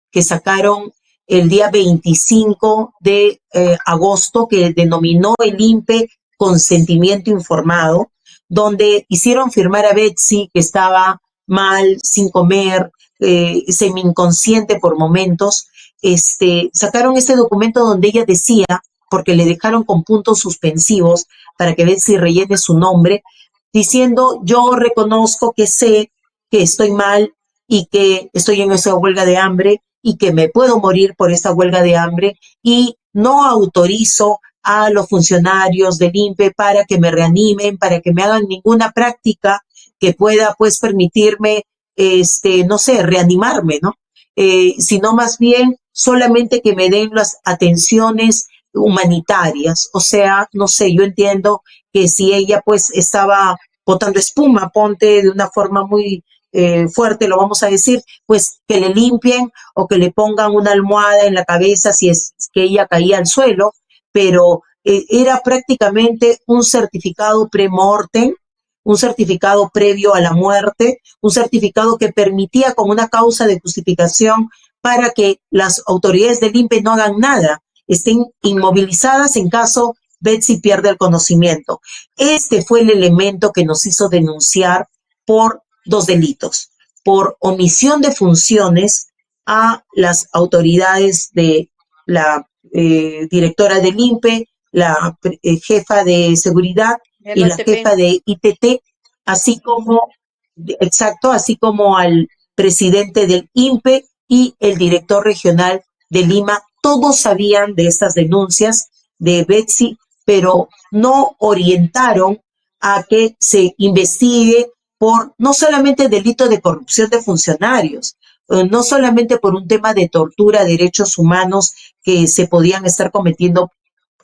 que sacaron el día 25 de agosto, que denominó el INPE consentimiento informado, donde hicieron firmar a Betsy, que estaba mal, sin comer, semi-inconsciente por momentos. Sacaron este documento donde ella decía, porque le dejaron con puntos suspensivos para que Betsy rellene su nombre, diciendo: yo reconozco que sé que estoy mal y que estoy en esa huelga de hambre y que me puedo morir por esta huelga de hambre, y no autorizo a los funcionarios del INPE para que me reanimen, para que me hagan ninguna práctica que pueda pues permitirme, no sé, reanimarme, ¿no? Sino más bien solamente que me den las atenciones humanitarias. O sea, no sé, yo entiendo que si ella pues estaba botando espuma, ponte de una forma muy fuerte, lo vamos a decir, pues que le limpien o que le pongan una almohada en la cabeza si es que ella caía al suelo, pero era prácticamente un certificado pre-mortem, un certificado previo a la muerte, un certificado que permitía como una causa de justificación para que las autoridades del INPE no hagan nada, estén inmovilizadas en caso Betsy pierde el conocimiento. Este fue el elemento que nos hizo denunciar por dos delitos: por omisión de funciones a las autoridades de la directora del INPE, la jefa de seguridad El y la OTP. jefa de ITT, así como, exacto, así como al presidente del INPE y el director regional de Lima. Todos sabían de estas denuncias de Betsy, pero no orientaron a que se investigue por no solamente delito de corrupción de funcionarios, no solamente por un tema de tortura, derechos humanos que se podían estar cometiendo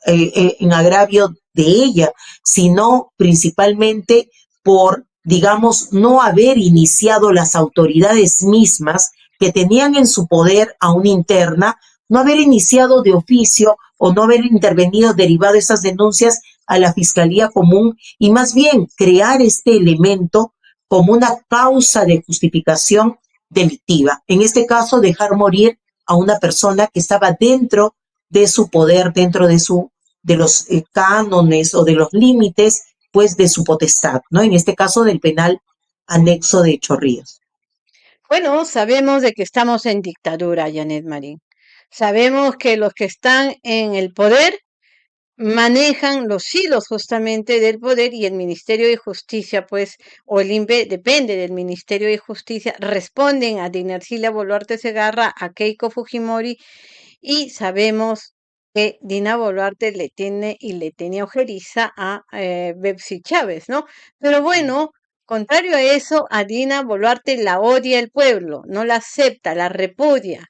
en agravio de ella, sino principalmente por, digamos, no haber iniciado las autoridades mismas que tenían en su poder a una interna, no haber iniciado de oficio o no haber intervenido derivado de esas denuncias a la Fiscalía Común y más bien crear este elemento como una causa de justificación delictiva. En este caso, dejar morir a una persona que estaba dentro de su poder, dentro de los cánones o de los límites, pues, de su potestad, ¿no? En este caso del penal anexo de Chorrillos. Bueno, sabemos de que estamos en dictadura, Janet Marín. Sabemos que los que están en el poder manejan los hilos justamente del poder y el Ministerio de Justicia, pues, o el INPE depende del Ministerio de Justicia, responden a Dinarcila Boluarte Segarra, a Keiko Fujimori, y sabemos que Dina Boluarte le tiene y le tenía ojeriza a Betsy Chávez, ¿no? Pero bueno, contrario a eso, a Dina Boluarte la odia el pueblo, no la acepta, la repudia.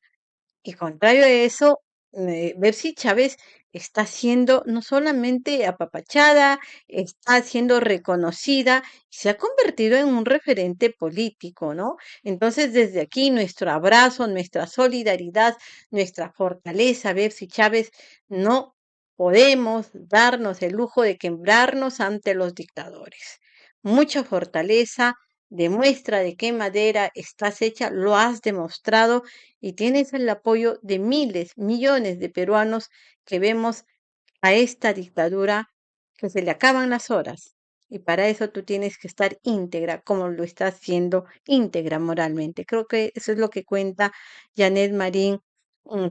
Y contrario a eso, Betsy Chávez está siendo no solamente apapachada, está siendo reconocida, se ha convertido en un referente político, ¿no? Entonces, desde aquí, nuestro abrazo, nuestra solidaridad, nuestra fortaleza, Betsy Chávez, no podemos darnos el lujo de quebrarnos ante los dictadores. Mucha fortaleza, demuestra de qué madera estás hecha, lo has demostrado y tienes el apoyo de miles, millones de peruanos que vemos a esta dictadura que se le acaban las horas. Y para eso tú tienes que estar íntegra, como lo estás siendo íntegra moralmente. Creo que eso es lo que cuenta Janet Marín,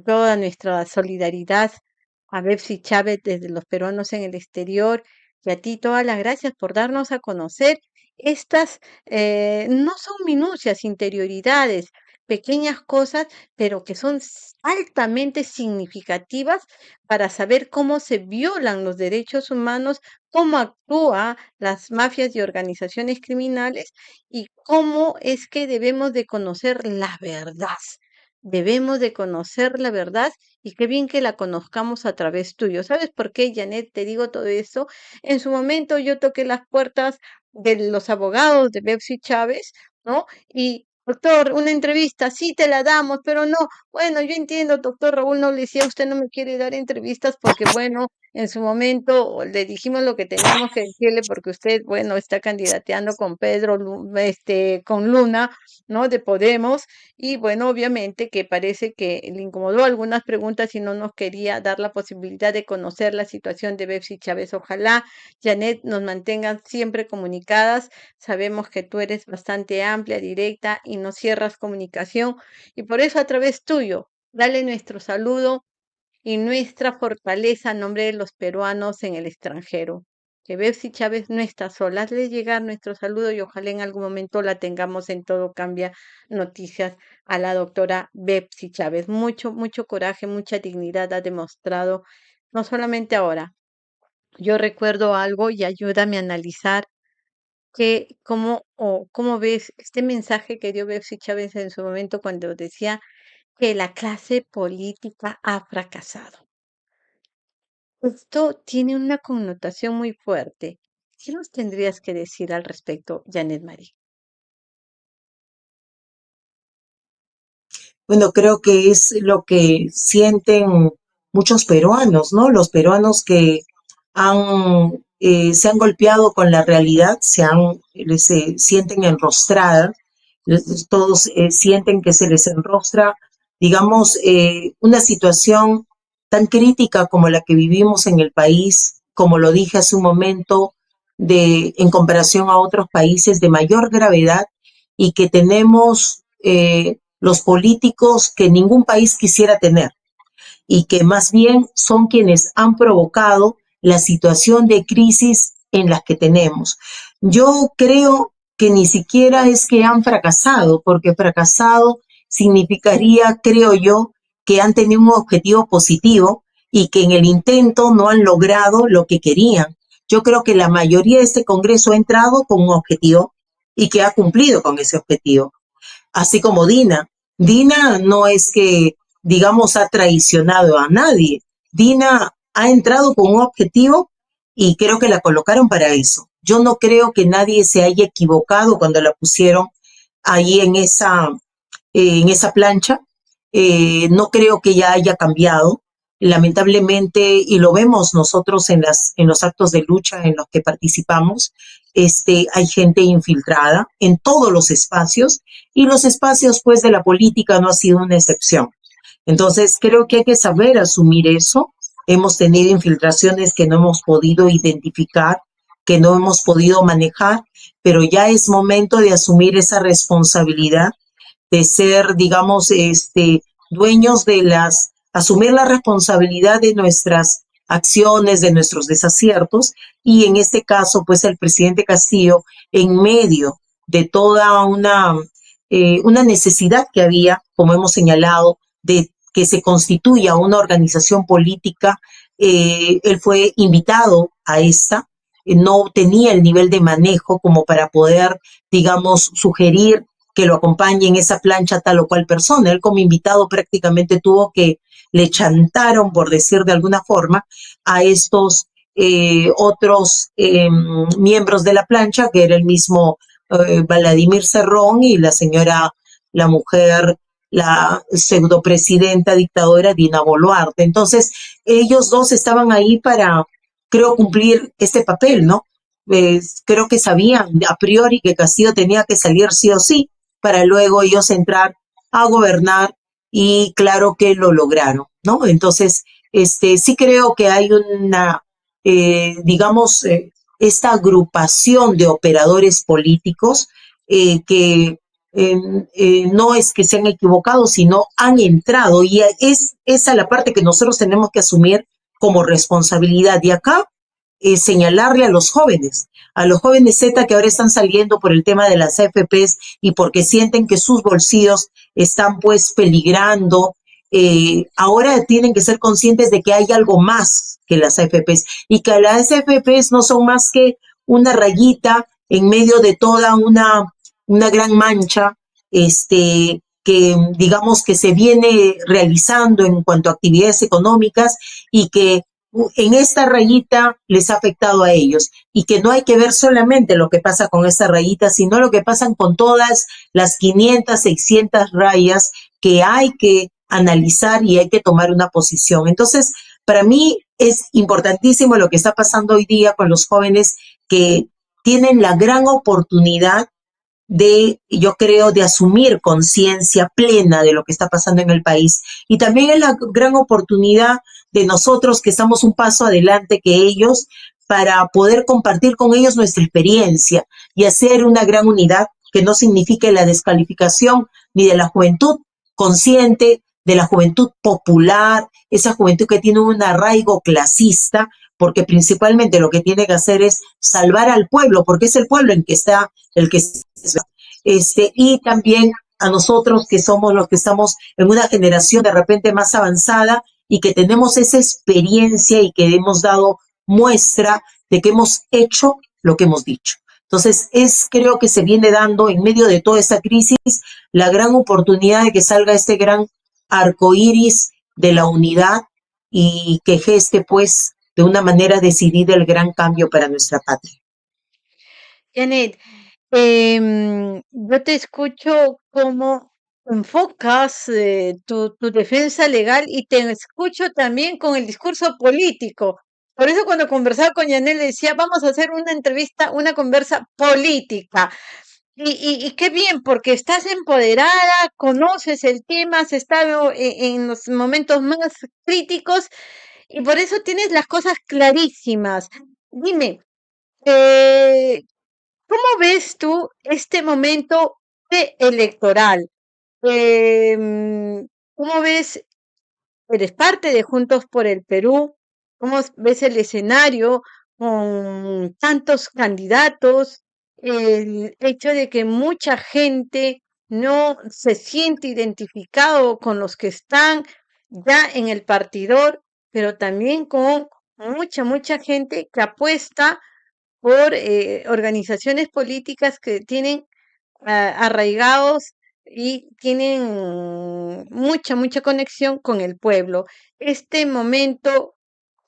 toda nuestra solidaridad a Betsy Chávez desde los peruanos en el exterior y a ti todas las gracias por darnos a conocer estas, no son minucias, interioridades, pequeñas cosas, pero que son altamente significativas para saber cómo se violan los derechos humanos, cómo actúan las mafias y organizaciones criminales y cómo es que debemos de conocer la verdad. Debemos de conocer la verdad y qué bien que la conozcamos a través tuyo. ¿Sabes por qué, Janet? Te digo todo eso. En su momento yo toqué las puertas de los abogados de Betsy Chávez, ¿no? Y doctor, una entrevista, sí te la damos, pero no, bueno, yo entiendo, doctor Raúl, no le decía, usted no me quiere dar entrevistas porque, bueno, en su momento le dijimos lo que teníamos que decirle porque usted, bueno, está candidateando con Pedro, con Luna, ¿no? De Podemos, y bueno, obviamente que parece que le incomodó algunas preguntas y no nos quería dar la posibilidad de conocer la situación de Betsy Chávez. Ojalá, Janet, nos mantengan siempre comunicadas. Sabemos que tú eres bastante amplia, directa y no cierras comunicación. Y por eso a través tuyo, dale nuestro saludo y nuestra fortaleza a nombre de los peruanos en el extranjero. Que Betsy Chávez no está sola. Hazle llegar nuestro saludo y ojalá en algún momento la tengamos en Todo Cambia Noticias a la doctora Betsy Chávez. Mucho, mucho coraje, mucha dignidad ha demostrado, no solamente ahora. Yo recuerdo algo y ayúdame a analizar cómo ves este mensaje que dio Betsy Chávez en su momento cuando decía que la clase política ha fracasado. Esto tiene una connotación muy fuerte. ¿Qué nos tendrías que decir al respecto, Janet Marie? Bueno, creo que es lo que sienten muchos peruanos, ¿no? Los peruanos que se han golpeado con la realidad, se sienten enrostradas, todos sienten que se les enrostra, digamos, una situación tan crítica como la que vivimos en el país, como lo dije hace un momento, en comparación a otros países de mayor gravedad y que tenemos los políticos que ningún país quisiera tener y que más bien son quienes han provocado la situación de crisis en las que tenemos. Yo creo que ni siquiera es que han fracasado, porque fracasado significaría, creo yo, que han tenido un objetivo positivo y que en el intento no han logrado lo que querían. Yo creo que la mayoría de este Congreso ha entrado con un objetivo y que ha cumplido con ese objetivo, así como Dina. Dina no es que, digamos, ha traicionado a nadie. Dina ha entrado con un objetivo y creo que la colocaron para eso. Yo no creo que nadie se haya equivocado cuando la pusieron ahí en esa plancha. No creo que ya haya cambiado. Lamentablemente, y lo vemos nosotros en los actos de lucha en los que participamos, hay gente infiltrada en todos los espacios y los espacios pues de la política no ha sido una excepción. Entonces, creo que hay que saber asumir eso. Hemos tenido infiltraciones que no hemos podido identificar, que no hemos podido manejar, pero ya es momento de asumir esa responsabilidad de ser, digamos, dueños asumir la responsabilidad de nuestras acciones, de nuestros desaciertos, y en este caso, pues el presidente Castillo, en medio de toda una necesidad que había, como hemos señalado, de que se constituya una organización política, él fue invitado a esta, no tenía el nivel de manejo como para poder, digamos, sugerir que lo acompañe en esa plancha tal o cual persona. Él como invitado prácticamente le chantaron, por decir de alguna forma, a estos otros miembros de la plancha, que era el mismo Vladimir Cerrón y la mujer, la pseudopresidenta dictadora Dina Boluarte. Entonces, ellos dos estaban ahí para, creo, cumplir este papel, ¿no? Creo que sabían a priori que Castillo tenía que salir sí o sí, para luego ellos entrar a gobernar y claro que lo lograron, ¿no? Entonces, sí creo que hay digamos, esta agrupación de operadores políticos que no es que se han equivocado, sino han entrado y es esa la parte que nosotros tenemos que asumir como responsabilidad. Y acá señalarle a los jóvenes Z que ahora están saliendo por el tema de las AFPs y porque sienten que sus bolsillos están pues peligrando. Ahora tienen que ser conscientes de que hay algo más que las AFPs y que las AFPs no son más que una rayita en medio de toda una gran mancha que digamos que se viene realizando en cuanto a actividades económicas y que en esta rayita les ha afectado a ellos y que no hay que ver solamente lo que pasa con esta rayita, sino lo que pasan con todas las 500, 600 rayas que hay que analizar y hay que tomar una posición. Entonces, para mí es importantísimo lo que está pasando hoy día con los jóvenes que tienen la gran oportunidad yo creo, de asumir conciencia plena de lo que está pasando en el país. Y también es la gran oportunidad de nosotros que estamos un paso adelante que ellos para poder compartir con ellos nuestra experiencia y hacer una gran unidad que no signifique la descalificación ni de la juventud consciente, de la juventud popular, esa juventud que tiene un arraigo clasista, porque principalmente lo que tiene que hacer es salvar al pueblo, porque es el pueblo en que está el que y también a nosotros que somos los que estamos en una generación de repente más avanzada y que tenemos esa experiencia y que hemos dado muestra de que hemos hecho lo que hemos dicho. Entonces, creo que se viene dando en medio de toda esta crisis la gran oportunidad de que salga este gran arco iris de la unidad y que geste, pues, de una manera decidida el gran cambio para nuestra patria. Janet, yo te escucho cómo enfocas tu defensa legal y te escucho también con el discurso político, Por eso cuando conversaba con Yanel le decía, vamos a hacer una entrevista, una conversa política. Y qué bien, porque estás empoderada, conoces el tema, has estado en los momentos más críticos y por eso tienes las cosas clarísimas. Dime, eh, ¿cómo ves tú este momento electoral? ¿Cómo ves? Eres parte de Juntos por el Perú. ¿Cómo ves el escenario con tantos candidatos? El hecho de que mucha gente no se siente identificado con los que están ya en el partidor, pero también con mucha gente que apuesta por organizaciones políticas que tienen arraigados y tienen mucha conexión con el pueblo. Este momento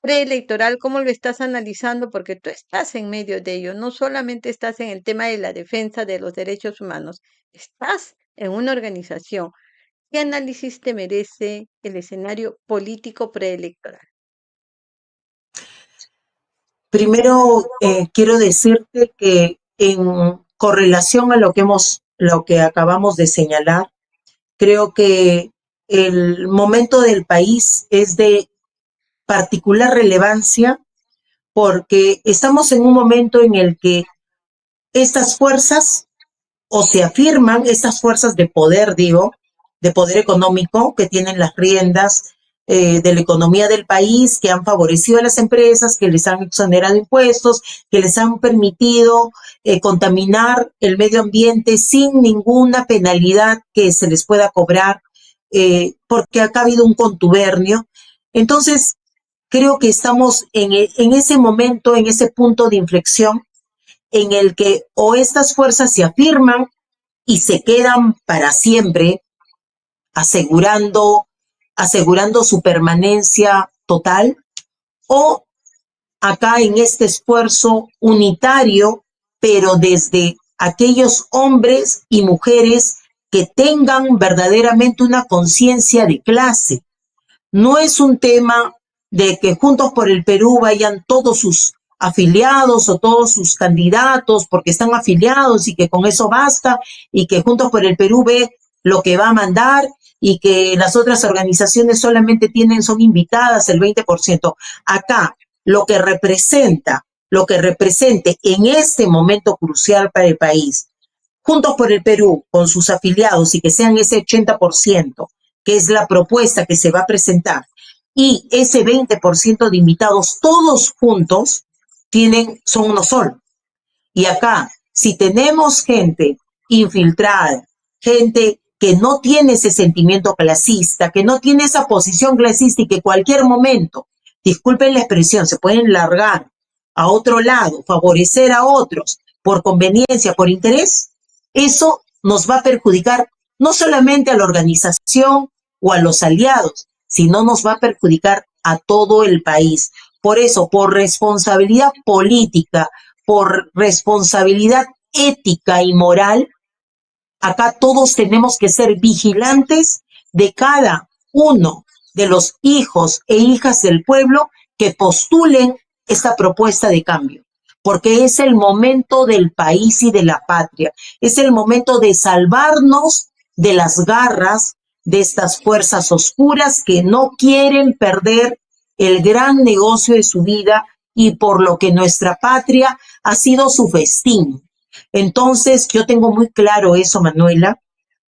preelectoral, ¿cómo lo estás analizando? Porque tú estás en medio de ello, no solamente estás en el tema de la defensa de los derechos humanos, estás en una organización. ¿Qué análisis te merece el escenario político preelectoral? Primero, quiero decirte que en correlación a lo que acabamos de señalar, creo que el momento del país es de particular relevancia porque estamos en un momento en el que estas fuerzas o se afirman, estas fuerzas de poder, digo, de poder económico que tienen las riendas de la economía del país, que han favorecido a las empresas, que les han exonerado impuestos, que les han permitido contaminar el medio ambiente sin ninguna penalidad que se les pueda cobrar, porque acá ha habido un contubernio. Entonces, creo que estamos en ese momento, en ese punto de inflexión en el que o estas fuerzas se afirman y se quedan para siempre, asegurando, asegurando su permanencia total, o acá en este esfuerzo unitario, pero desde aquellos hombres y mujeres que tengan verdaderamente una conciencia de clase. No es un tema de que Juntos por el Perú vayan todos sus afiliados o todos sus candidatos porque están afiliados y que con eso basta y que Juntos por el Perú ve lo que va a mandar y que las otras organizaciones solamente son invitadas el 20%. Acá, lo que represente en este momento crucial para el país, Juntos por el Perú, con sus afiliados y que sean ese 80%, que es la propuesta que se va a presentar, y ese 20% de invitados, todos juntos, son uno solo. Y acá, si tenemos gente infiltrada, gente que no tiene ese sentimiento clasista, que no tiene esa posición clasista y que cualquier momento, disculpen la expresión, se pueden largar a otro lado, favorecer a otros por conveniencia, por interés, eso nos va a perjudicar no solamente a la organización o a los aliados, sino nos va a perjudicar a todo el país. Por eso, por responsabilidad política, por responsabilidad ética y moral, acá todos tenemos que ser vigilantes de cada uno de los hijos e hijas del pueblo que postulen esta propuesta de cambio, porque es el momento del país y de la patria, es el momento de salvarnos de las garras de estas fuerzas oscuras que no quieren perder el gran negocio de su vida y por lo que nuestra patria ha sido su festín. Entonces, yo tengo muy claro eso, Manuela,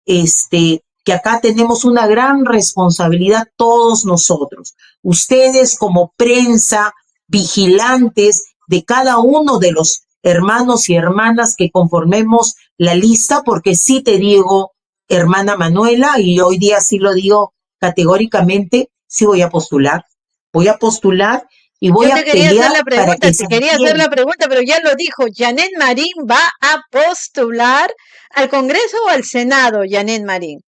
que acá tenemos una gran responsabilidad todos nosotros. Ustedes como prensa, vigilantes de cada uno de los hermanos y hermanas que conformemos la lista, porque sí te digo, hermana Manuela, y hoy día sí lo digo categóricamente, sí voy a postular y voy Yo te a quería hacer pelear la para pregunta, que te se quería hacer entienda. la pregunta, pero ya lo dijo, Janet Marín va a postular al Congreso o al Senado, Janet Marín.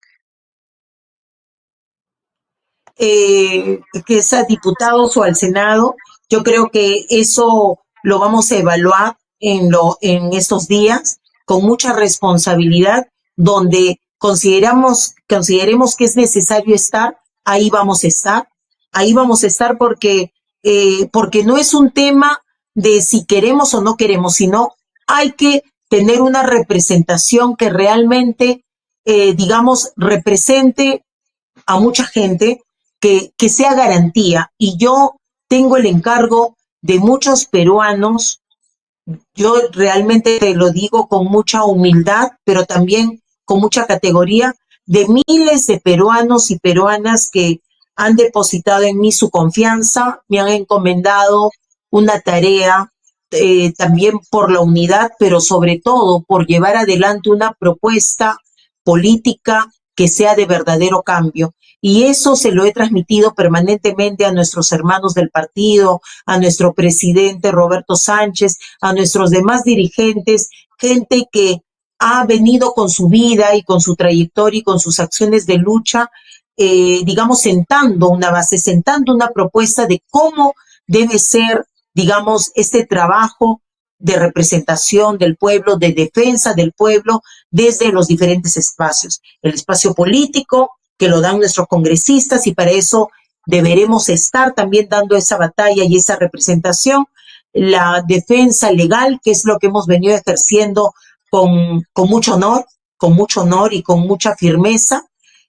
Que sea diputados o al Senado. Yo creo que eso lo vamos a evaluar en estos días con mucha responsabilidad, donde consideremos que es necesario estar, ahí vamos a estar porque porque no es un tema de si queremos o no queremos, sino hay que tener una representación que realmente, digamos, represente a mucha gente, que sea garantía. Y yo tengo el encargo de muchos peruanos, yo realmente te lo digo con mucha humildad, pero también con mucha categoría, de miles de peruanos y peruanas que han depositado en mí su confianza, me han encomendado una tarea, también por la unidad, pero sobre todo por llevar adelante una propuesta política que sea de verdadero cambio. Y eso se lo he transmitido permanentemente a nuestros hermanos del partido, a nuestro presidente Roberto Sánchez, a nuestros demás dirigentes, gente que ha venido con su vida y con su trayectoria y con sus acciones de lucha, digamos, sentando una base, sentando una propuesta de cómo debe ser, digamos, este trabajo de representación del pueblo, de defensa del pueblo desde los diferentes espacios. El espacio político, que lo dan nuestros congresistas, y para eso deberemos estar también dando esa batalla y esa representación. La defensa legal, que es lo que hemos venido ejerciendo con mucho honor y con mucha firmeza,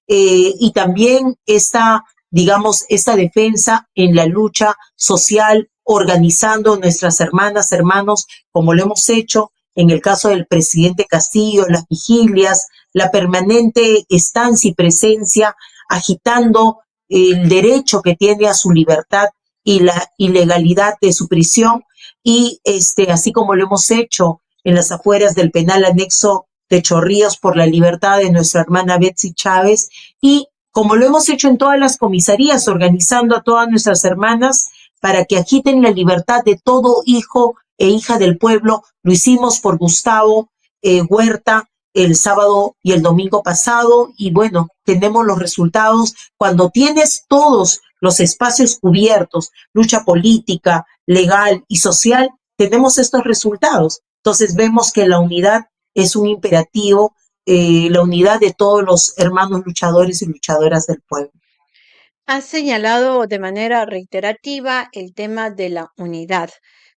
y también esta, digamos, esta defensa en la lucha social, organizando nuestras hermanas, hermanos, como lo hemos hecho en el caso del presidente Castillo, las vigilias, la permanente estancia y presencia, agitando el derecho que tiene a su libertad y la ilegalidad de su prisión, y así como lo hemos hecho en las afueras del penal anexo de Chorrillos por la libertad de nuestra hermana Betsy Chávez, y como lo hemos hecho en todas las comisarías, organizando a todas nuestras hermanas para que agiten la libertad de todo hijo e hija del pueblo. Lo hicimos por Gustavo Huerta el sábado y el domingo pasado, y bueno, tenemos los resultados. Cuando tienes todos los espacios cubiertos, lucha política, legal y social, tenemos estos resultados. Entonces vemos que la unidad es un imperativo, la unidad de todos los hermanos luchadores y luchadoras del pueblo. Has señalado de manera reiterativa el tema de la unidad,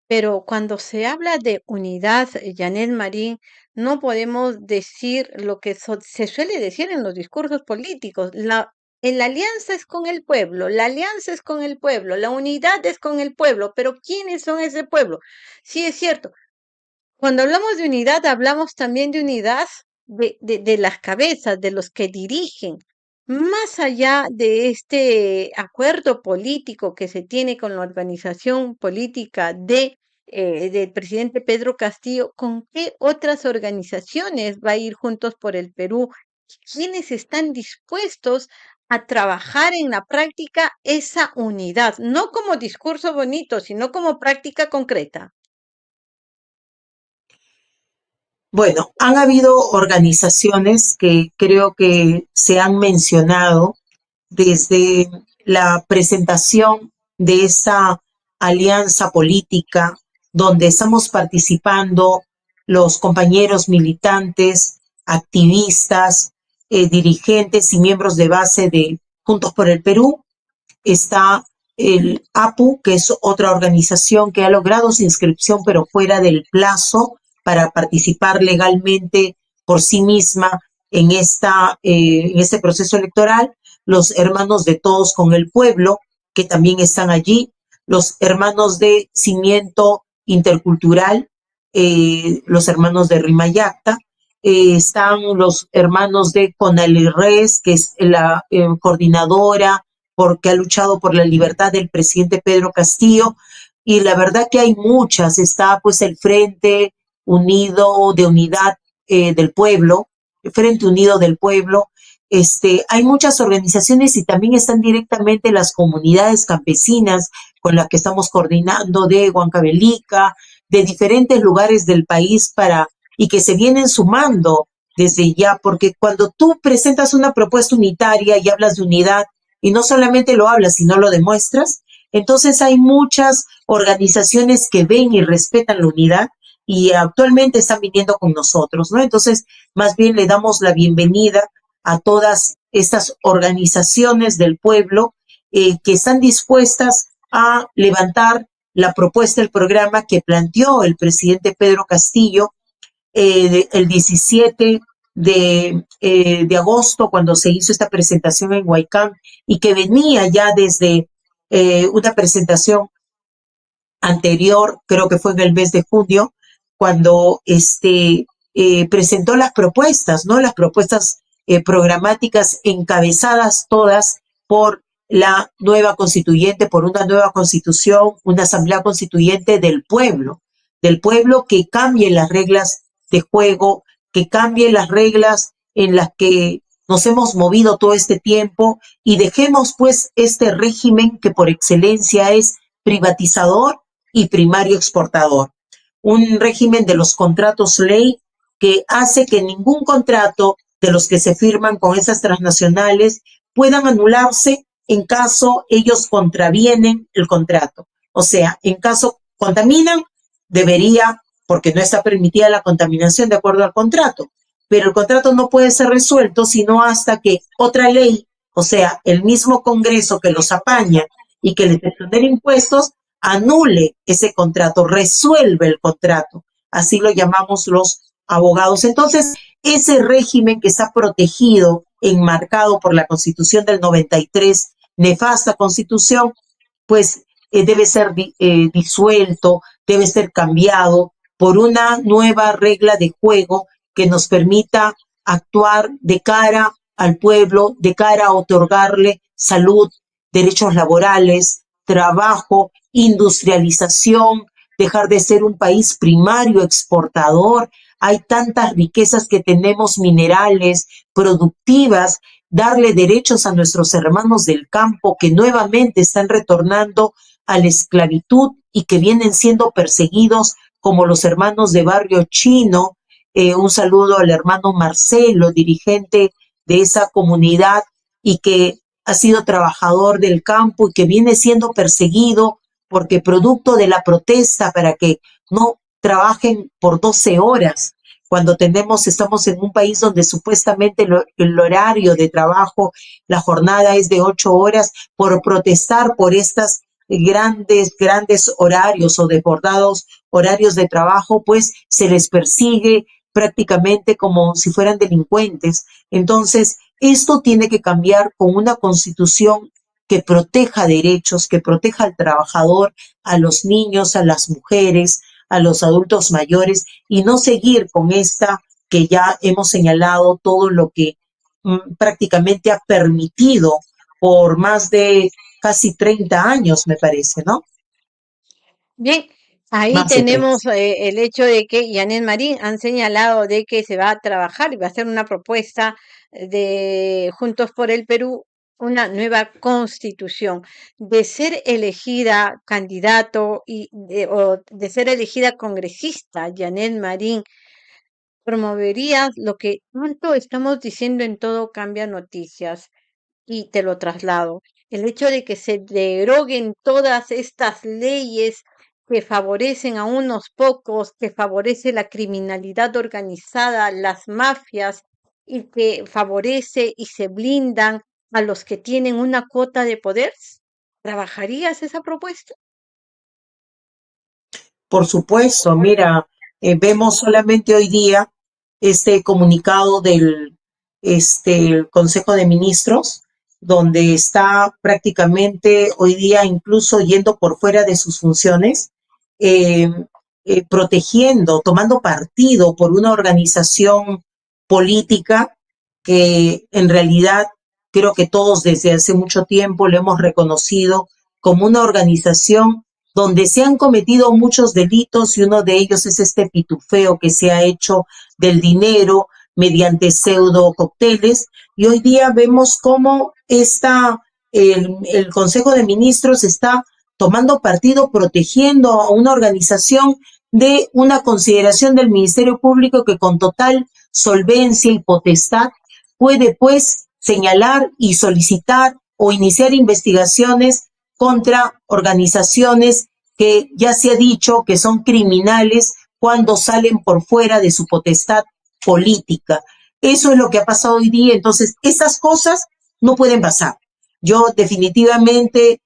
pero cuando se habla de unidad, Janet Marín, no podemos decir lo que se suele decir en los discursos políticos. La alianza es con el pueblo, la alianza es con el pueblo, la unidad es con el pueblo, pero ¿quiénes son ese pueblo? Sí, es cierto. Cuando hablamos de unidad, hablamos también de unidad de las cabezas, de los que dirigen. Más allá de este acuerdo político que se tiene con la organización política del presidente Pedro Castillo, ¿con qué otras organizaciones va a ir Juntos por el Perú? ¿Quiénes están dispuestos a trabajar en la práctica esa unidad? No como discurso bonito, sino como práctica concreta. Bueno, han habido organizaciones que creo que se han mencionado desde la presentación de esa alianza política donde estamos participando los compañeros militantes, activistas, dirigentes y miembros de base de Juntos por el Perú. Está el APU, que es otra organización que ha logrado su inscripción, pero fuera del plazo para participar legalmente por sí misma en este proceso electoral. Los hermanos de Todos con el Pueblo, que también están allí, los hermanos de Cimiento Intercultural, los hermanos de Rimayacta, están los hermanos de Conalirres, que es la coordinadora porque ha luchado por la libertad del presidente Pedro Castillo, y la verdad que hay muchas. Está pues el Frente Unido de Unidad del Pueblo, el Frente Unido del Pueblo. Hay muchas organizaciones, y también están directamente las comunidades campesinas con las que estamos coordinando, de Huancavelica, de diferentes lugares del país, y que se vienen sumando desde ya, porque cuando tú presentas una propuesta unitaria y hablas de unidad, y no solamente lo hablas, sino lo demuestras, entonces hay muchas organizaciones que ven y respetan la unidad y actualmente están viniendo con nosotros, ¿no? Entonces, más bien le damos la bienvenida a todas estas organizaciones del pueblo que están dispuestas a levantar la propuesta, el programa que planteó el presidente Pedro Castillo el 17 de agosto, cuando se hizo esta presentación en Huaycán, y que venía ya desde una presentación anterior, creo que fue en el mes de junio, cuando presentó las propuestas, ¿no? Las propuestas programáticas encabezadas todas por la nueva constituyente, por una nueva constitución, una asamblea constituyente del pueblo que cambie las reglas de juego, que cambie las reglas en las que nos hemos movido todo este tiempo y dejemos pues este régimen que por excelencia es privatizador y primario exportador. Un régimen de los contratos ley que hace que ningún contrato de los que se firman con esas transnacionales puedan anularse en caso ellos contravienen el contrato. O sea, en caso contaminan, debería, porque no está permitida la contaminación de acuerdo al contrato, pero el contrato no puede ser resuelto sino hasta que otra ley, o sea, el mismo Congreso que los apaña y que les exonera impuestos, anule ese contrato, resuelve el contrato. Así lo llamamos los abogados. Entonces, ese régimen que está protegido, enmarcado por la Constitución del 93, nefasta Constitución, pues debe ser disuelto, debe ser cambiado por una nueva regla de juego que nos permita actuar de cara al pueblo, de cara a otorgarle salud, derechos laborales, trabajo, industrialización, dejar de ser un país primario exportador. Hay tantas riquezas que tenemos, minerales, productivas, darle derechos a nuestros hermanos del campo que nuevamente están retornando a la esclavitud y que vienen siendo perseguidos como los hermanos de Barrio Chino. Un saludo al hermano Marcelo, dirigente de esa comunidad y que ha sido trabajador del campo y que viene siendo perseguido porque producto de la protesta para que no trabajen por 12 horas, cuando estamos en un país donde supuestamente el horario de trabajo, la jornada es de 8 horas, por protestar por estas grandes horarios o desbordados horarios de trabajo, pues se les persigue prácticamente como si fueran delincuentes. Entonces, esto tiene que cambiar con una constitución que proteja derechos, que proteja al trabajador, a los niños, a las mujeres, a los adultos mayores y no seguir con esta que ya hemos señalado todo lo que prácticamente ha permitido por más de casi 30 años, me parece, ¿no? Bien, ahí Más de 30. tenemos el hecho de que Yanet Marín han señalado de que se va a trabajar y va a hacer una propuesta de Juntos por el Perú, una nueva constitución. De ser elegida candidato o de ser elegida congresista, Yanet Marín, promovería lo que tanto estamos diciendo en Todo Cambia Noticias y te lo traslado. El hecho de que se deroguen todas estas leyes que favorecen a unos pocos, que favorece la criminalidad organizada, las mafias, y que favorece y se blindan a los que tienen una cuota de poder. ¿Trabajarías esa propuesta? Por supuesto, mira, vemos solamente hoy día este comunicado del el Consejo de Ministros, donde está prácticamente hoy día incluso yendo por fuera de sus funciones, eh, protegiendo, tomando partido por una organización política que en realidad creo que todos desde hace mucho tiempo lo hemos reconocido como una organización donde se han cometido muchos delitos y uno de ellos es este pitufeo que se ha hecho del dinero mediante pseudo cócteles y hoy día vemos cómo el Consejo de Ministros está tomando partido protegiendo a una organización de una consideración del Ministerio Público que con total solvencia y potestad puede pues señalar y solicitar o iniciar investigaciones contra organizaciones que ya se ha dicho que son criminales cuando salen por fuera de su potestad política. Eso es lo que ha pasado hoy día. Entonces, esas cosas no pueden pasar. Yo definitivamente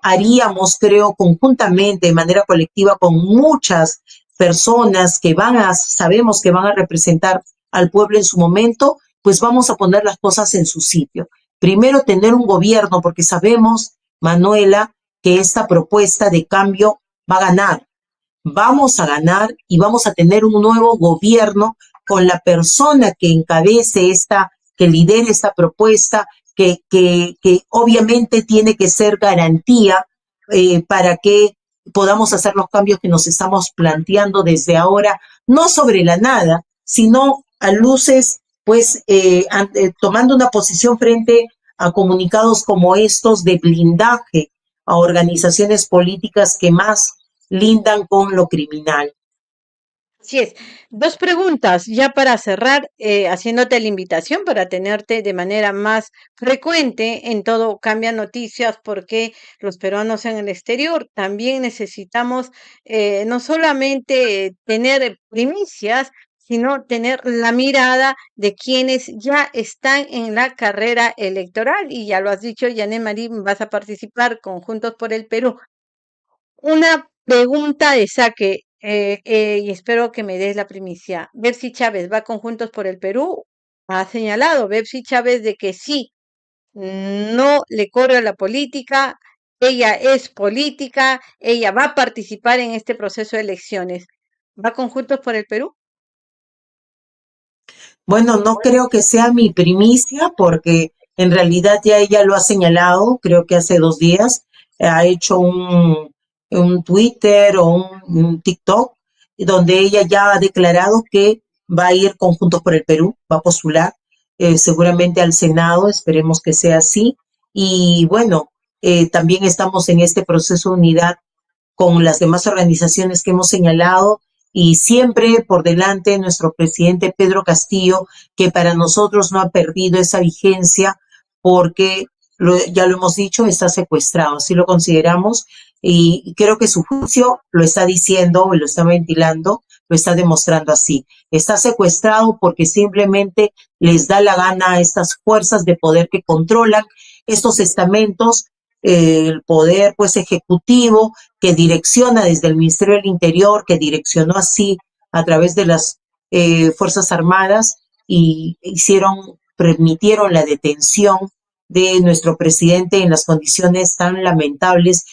haríamos, creo, conjuntamente, de manera colectiva, con muchas personas que sabemos que van a representar al pueblo en su momento, pues vamos a poner las cosas en su sitio. Primero, tener un gobierno, porque sabemos, Manuela, que esta propuesta de cambio va a ganar. Vamos a ganar y vamos a tener un nuevo gobierno con la persona que encabece que lidere esta propuesta, que obviamente tiene que ser garantía para que podamos hacer los cambios que nos estamos planteando desde ahora, no sobre la nada, sino a luces, pues, tomando una posición frente a comunicados como estos de blindaje a organizaciones políticas que más lindan con lo criminal. Así es. Dos preguntas ya para cerrar, haciéndote la invitación para tenerte de manera más frecuente en todo Cambia Noticias, porque los peruanos en el exterior también necesitamos no solamente tener primicias, sino tener la mirada de quienes ya están en la carrera electoral. Y ya lo has dicho, Yané Marín, vas a participar con Juntos por el Perú. Una pregunta de saque, y espero que me des la primicia. Bepsi Chávez va con Juntos por el Perú. Ha señalado Bepsi Chávez de que sí, no le corre a la política, ella es política, ella va a participar en este proceso de elecciones. ¿Va con Juntos por el Perú? Bueno, no creo que sea mi primicia porque en realidad ya ella lo ha señalado, creo que hace 2 días, ha hecho un Twitter o un TikTok donde ella ya ha declarado que va a ir con Juntos por el Perú, va a postular seguramente al Senado, esperemos que sea así. Y bueno, también estamos en este proceso de unidad con las demás organizaciones que hemos señalado y siempre por delante nuestro presidente Pedro Castillo, que para nosotros no ha perdido esa vigencia porque ya lo hemos dicho, está secuestrado, así lo consideramos y creo que su juicio lo está diciendo, lo está ventilando, lo está demostrando así. Está secuestrado porque simplemente les da la gana a estas fuerzas de poder que controlan estos estamentos, el poder pues ejecutivo que direcciona desde el Ministerio del Interior, que direccionó así a través de las Fuerzas Armadas y permitieron la detención de nuestro presidente en las condiciones tan lamentables,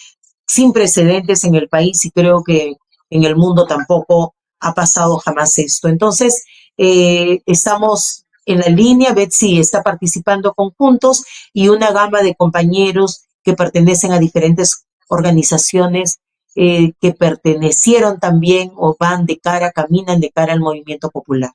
sin precedentes en el país y creo que en el mundo tampoco ha pasado jamás esto. Entonces, estamos en la línea, Betsy está participando con Juntos y una gama de compañeros que pertenecen a diferentes organizaciones que pertenecieron también o caminan de cara al movimiento popular.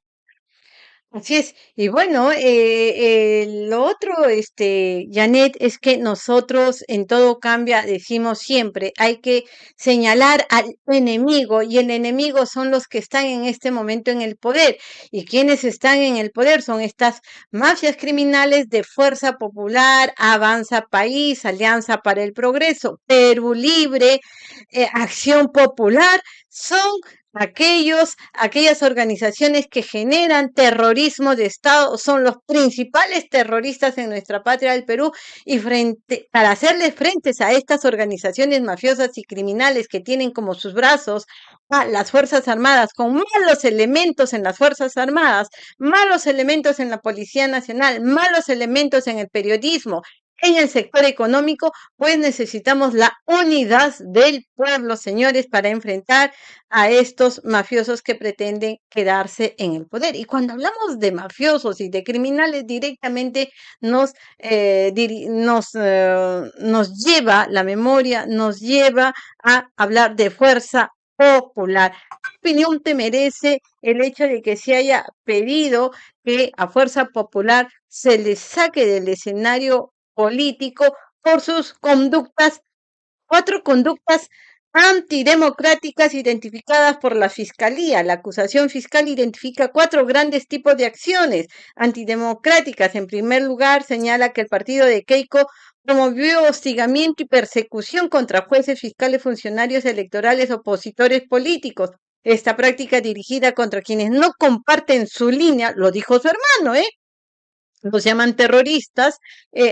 Así es. Y bueno, lo otro, Janet, es que nosotros en todo cambia, decimos siempre, hay que señalar al enemigo y el enemigo son los que están en este momento en el poder. Y quienes están en el poder son estas mafias criminales de Fuerza Popular, Avanza País, Alianza para el Progreso, Perú Libre, Acción Popular, son aquellas organizaciones que generan terrorismo de Estado, son los principales terroristas en nuestra patria del Perú y para hacerles frentes a estas organizaciones mafiosas y criminales que tienen como sus brazos a las Fuerzas Armadas, con malos elementos en las Fuerzas Armadas, malos elementos en la Policía Nacional, malos elementos en el periodismo, en el sector económico, pues necesitamos la unidad del pueblo, señores, para enfrentar a estos mafiosos que pretenden quedarse en el poder. Y cuando hablamos de mafiosos y de criminales, directamente nos lleva la memoria, nos lleva a hablar de Fuerza Popular. ¿Qué opinión te merece el hecho de que se haya pedido que a Fuerza Popular se les saque del escenario político por sus conductas, 4 conductas antidemocráticas identificadas por la Fiscalía? La acusación fiscal identifica 4 grandes tipos de acciones antidemocráticas. En primer lugar, señala que el partido de Keiko promovió hostigamiento y persecución contra jueces, fiscales, funcionarios electorales, opositores políticos. Esta práctica dirigida contra quienes no comparten su línea, lo dijo su hermano, los llaman terroristas,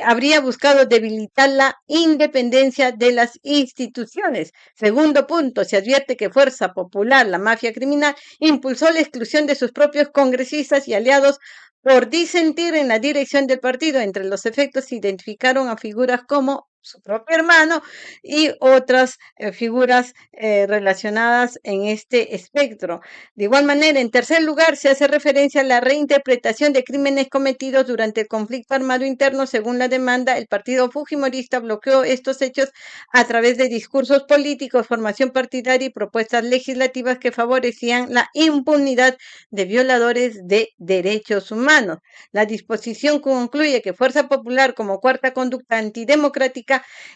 habría buscado debilitar la independencia de las instituciones. Segundo punto, se advierte que Fuerza Popular, la mafia criminal, impulsó la exclusión de sus propios congresistas y aliados por disentir en la dirección del partido. Entre los efectos se identificaron a figuras como su propio hermano y otras figuras relacionadas en este espectro. De igual manera, en tercer lugar, se hace referencia a la reinterpretación de crímenes cometidos durante el conflicto armado interno. Según la demanda, el partido fujimorista bloqueó estos hechos a través de discursos políticos, formación partidaria y propuestas legislativas que favorecían la impunidad de violadores de derechos humanos. La disposición concluye que Fuerza Popular, como cuarta conducta antidemocrática,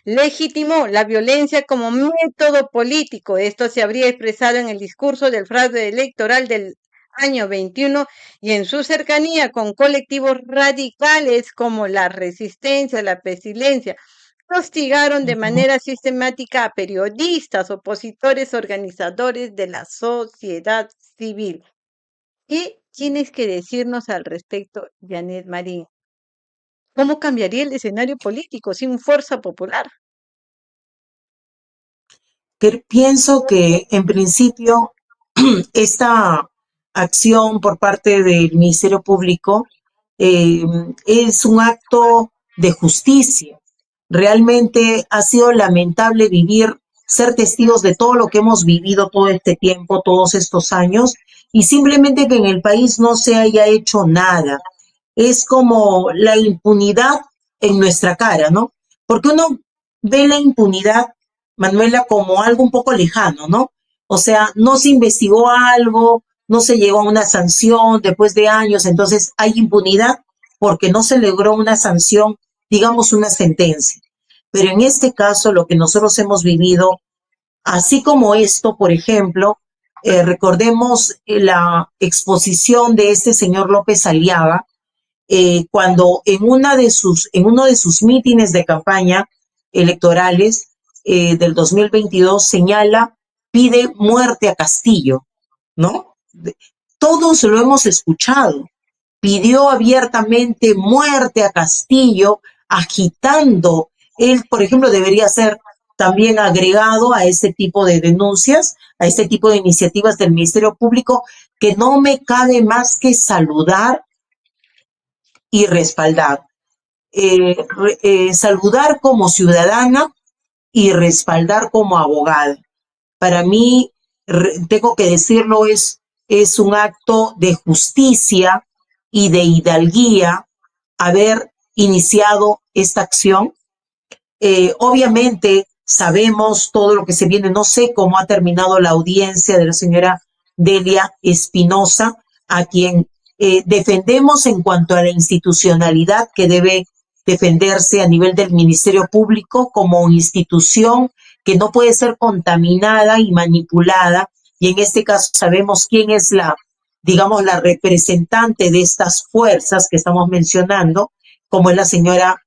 legitimó la violencia como método político. Esto se habría expresado en el discurso del fraude electoral del año 21 y en su cercanía con colectivos radicales como la Resistencia, la Pestilencia. Hostigaron de manera sistemática a periodistas, opositores, organizadores de la sociedad civil. ¿Qué tienes que decirnos al respecto, Janet Marín? ¿Cómo cambiaría el escenario político sin fuerza popular? Pienso que en principio esta acción por parte del Ministerio Público eh, es un acto de justicia. Realmente ha sido lamentable ser testigos de todo lo que hemos vivido todo este tiempo, todos estos años, y simplemente que en el país no se haya hecho nada. Es como la impunidad en nuestra cara, ¿no? Porque uno ve la impunidad, Manuela, como algo un poco lejano, ¿no? O sea, no se investigó algo, no se llegó a una sanción después de años, entonces hay impunidad porque no se logró una sanción, digamos una sentencia. Pero en este caso, lo que nosotros hemos vivido, así como esto, por ejemplo, recordemos la exposición de este señor López Aliaga, cuando en uno de sus mítines de campaña electorales del 2022 pide muerte a Castillo, ¿no? Todos lo hemos escuchado. Pidió abiertamente muerte a Castillo, agitando. Él, por ejemplo, debería ser también agregado a este tipo de denuncias, a este tipo de iniciativas del Ministerio Público, que no me cabe más que saludar y respaldar. Saludar como ciudadana y respaldar como abogada. Para mí, tengo que decirlo, es un acto de justicia y de hidalguía haber iniciado esta acción. Obviamente sabemos todo lo que se viene. No sé cómo ha terminado la audiencia de la señora Delia Espinosa, a quien defendemos en cuanto a la institucionalidad que debe defenderse a nivel del Ministerio Público como institución que no puede ser contaminada y manipulada. Y en este caso sabemos quién es digamos, la representante de estas fuerzas que estamos mencionando, como es la señora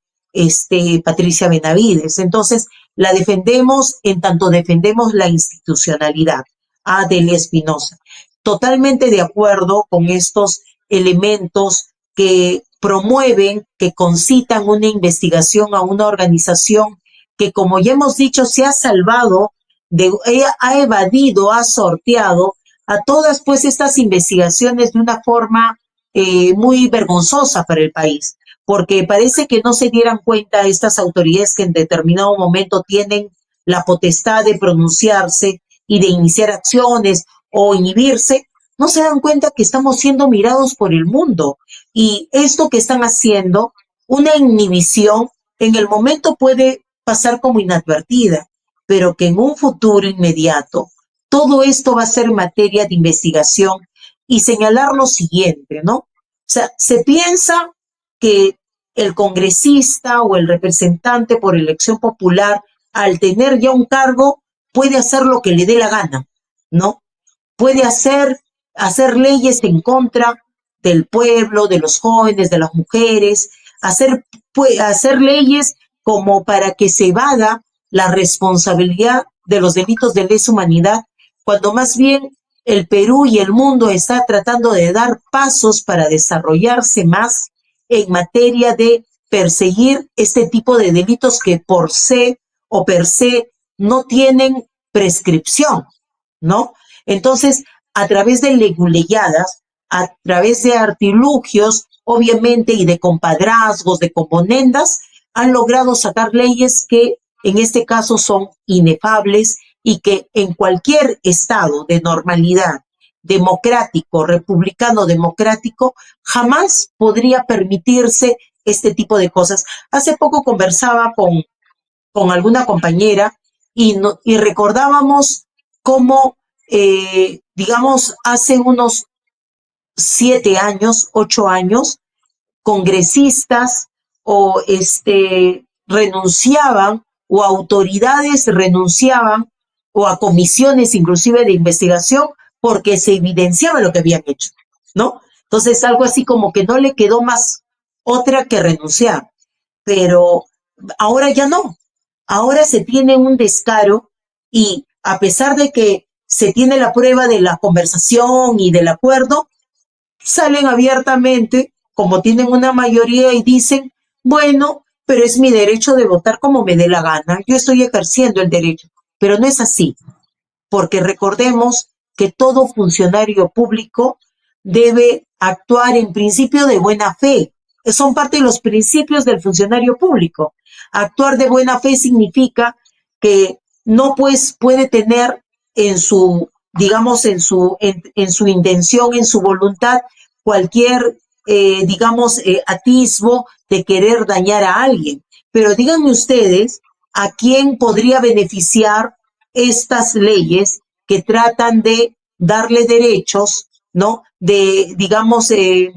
Patricia Benavides. Entonces, la defendemos en tanto defendemos la institucionalidad. A Delia Espinosa. Totalmente de acuerdo con estos elementos que promueven, que concitan una investigación a una organización que, como ya hemos dicho, se ha salvado, ha evadido, ha sorteado a todas pues estas investigaciones de una forma muy vergonzosa para el país, porque parece que no se dieran cuenta estas autoridades que en determinado momento tienen la potestad de pronunciarse y de iniciar acciones o inhibirse, no se dan cuenta que estamos siendo mirados por el mundo. Y esto que están haciendo, una inhibición, en el momento puede pasar como inadvertida, pero que en un futuro inmediato todo esto va a ser materia de investigación y señalar lo siguiente, ¿no? O sea, se piensa que el congresista o el representante por elección popular, al tener ya un cargo, puede hacer lo que le dé la gana, ¿no? Puede hacer leyes en contra del pueblo, de los jóvenes, de las mujeres, hacer leyes como para que se evada la responsabilidad de los delitos de lesa humanidad, cuando más bien el Perú y el mundo está tratando de dar pasos para desarrollarse más en materia de perseguir este tipo de delitos que por se o per se no tienen prescripción, ¿no? Entonces, a través de leguleyadas, a través de artilugios, obviamente, y de compadrazgos, de componendas, han logrado sacar leyes que en este caso son inefables y que en cualquier estado de normalidad democrático, republicano democrático, jamás podría permitirse este tipo de cosas. Hace poco conversaba con alguna compañera y recordábamos cómo, digamos, hace unos 7 años, 8 años, congresistas o renunciaban o autoridades renunciaban o a comisiones inclusive de investigación porque se evidenciaba lo que habían hecho, ¿no? Entonces algo así como que no le quedó más otra que renunciar, pero ahora ya no, ahora se tiene un descaro y a pesar de que se tiene la prueba de la conversación y del acuerdo, salen abiertamente, como tienen una mayoría, y dicen, bueno, pero es mi derecho de votar como me dé la gana, yo estoy ejerciendo el derecho, pero no es así, porque recordemos que todo funcionario público debe actuar en principio de buena fe. Son parte de los principios del funcionario público. Actuar de buena fe significa que no pues puede tener en su, digamos, en su intención, en su voluntad, cualquier, digamos, atisbo de querer dañar a alguien. Pero díganme ustedes, ¿a quién podría beneficiar estas leyes que tratan de darle derechos, ¿no? De, digamos, de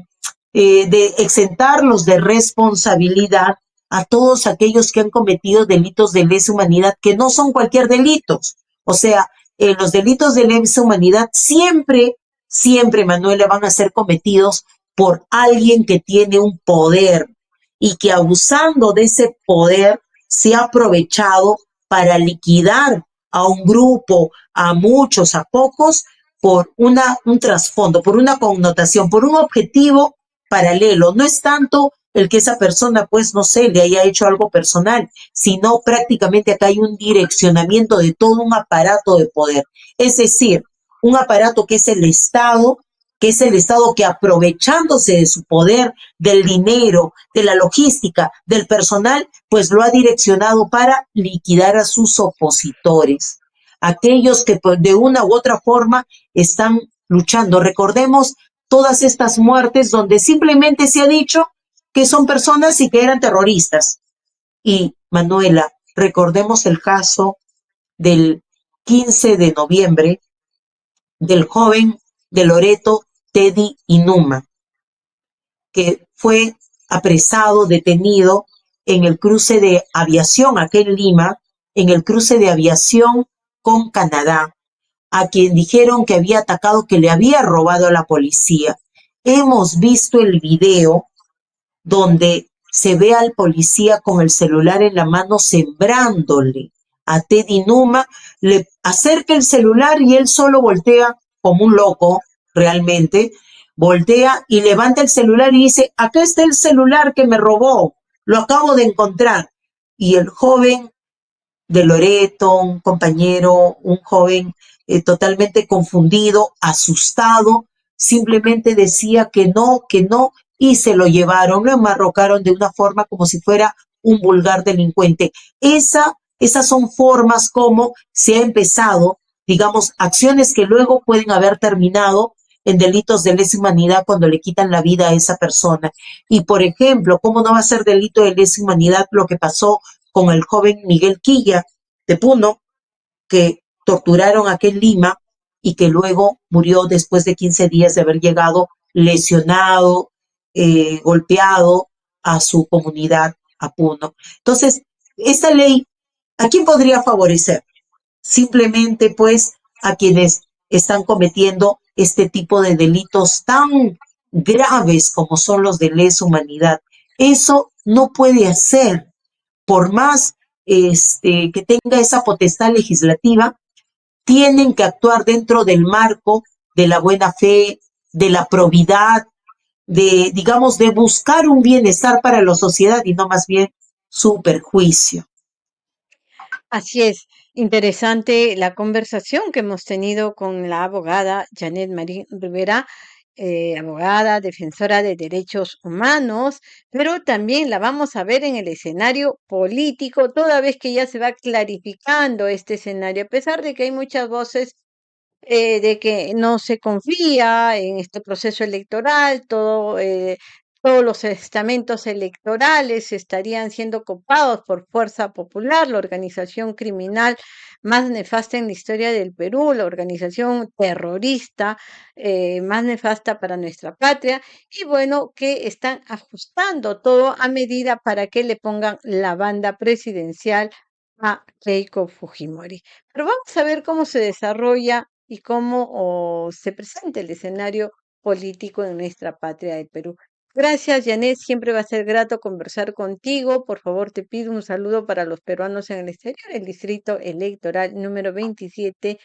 exentarlos de responsabilidad a todos aquellos que han cometido delitos de lesa humanidad, que no son cualquier delitos. O sea, los delitos de lesa humanidad siempre, siempre, Manuela, van a ser cometidos por alguien que tiene un poder y que abusando de ese poder se ha aprovechado para liquidar a un grupo, a muchos, a pocos, por un trasfondo, por una connotación, por un objetivo paralelo. No es tanto el que esa persona, pues, no sé, le haya hecho algo personal, sino prácticamente acá hay un direccionamiento de todo un aparato de poder. Es decir, un aparato que es el Estado, que aprovechándose de su poder, del dinero, de la logística, del personal, pues lo ha direccionado para liquidar a sus opositores, aquellos que de una u otra forma están luchando. Recordemos todas estas muertes donde simplemente se ha dicho que son personas y que eran terroristas. Y, Manuela, recordemos el caso del 15 de noviembre del joven de Loreto, Teddy Inuma, que fue apresado, detenido en el cruce de aviación aquí en Lima, en el cruce de aviación con Canadá, a quien dijeron que había atacado, que le había robado a la policía. Hemos visto el video donde se ve al policía con el celular en la mano sembrándole a Teddy Numa, le acerca el celular y él solo voltea como un loco, realmente, voltea y levanta el celular y dice, acá está el celular que me robó, lo acabo de encontrar. Y el joven de Loreto, un compañero, un joven totalmente confundido, asustado, simplemente decía que no, y se lo llevaron, lo enmarrocaron de una forma como si fuera un vulgar delincuente. Esas son formas como se ha empezado, digamos, acciones que luego pueden haber terminado en delitos de lesa humanidad cuando le quitan la vida a esa persona. Y, por ejemplo, ¿cómo no va a ser delito de lesa humanidad lo que pasó con el joven Miguel Quilla de Puno, que torturaron aquí en Lima y que luego murió después de 15 días de haber llegado lesionado, golpeado a su comunidad, a Puno? Entonces, esta ley, ¿a quién podría favorecer? Simplemente, pues, a quienes están cometiendo este tipo de delitos tan graves como son los de lesa humanidad. Eso no puede hacer, por más que tenga esa potestad legislativa, tienen que actuar dentro del marco de la buena fe, de la probidad, digamos, de buscar un bienestar para la sociedad y no más bien su perjuicio. Así es, interesante la conversación que hemos tenido con la abogada Janet Marín Rivera, abogada, defensora de derechos humanos, pero también la vamos a ver en el escenario político, toda vez que ya se va clarificando este escenario, a pesar de que hay muchas voces de que no se confía en este proceso electoral, todos los estamentos electorales estarían siendo copados por Fuerza Popular, la organización criminal más nefasta en la historia del Perú, la organización terrorista más nefasta para nuestra patria, y bueno, que están ajustando todo a medida para que le pongan la banda presidencial a Keiko Fujimori. Pero vamos a ver cómo se desarrolla y cómo se presenta el escenario político en nuestra patria del Perú. Gracias, Janet. Siempre va a ser grato conversar contigo. Por favor, te pido un saludo para los peruanos en el exterior, el distrito electoral número 27.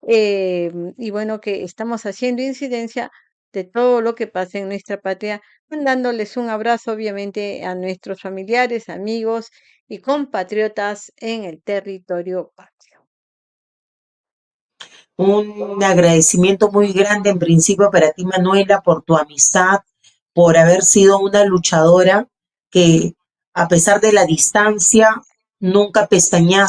Y bueno, que estamos haciendo incidencia de todo lo que pasa en nuestra patria, mandándoles un abrazo, obviamente, a nuestros familiares, amigos y compatriotas en el territorio patrio. Un agradecimiento muy grande en principio para ti, Manuela, por tu amistad, por haber sido una luchadora que a pesar de la distancia, nunca pestañeaste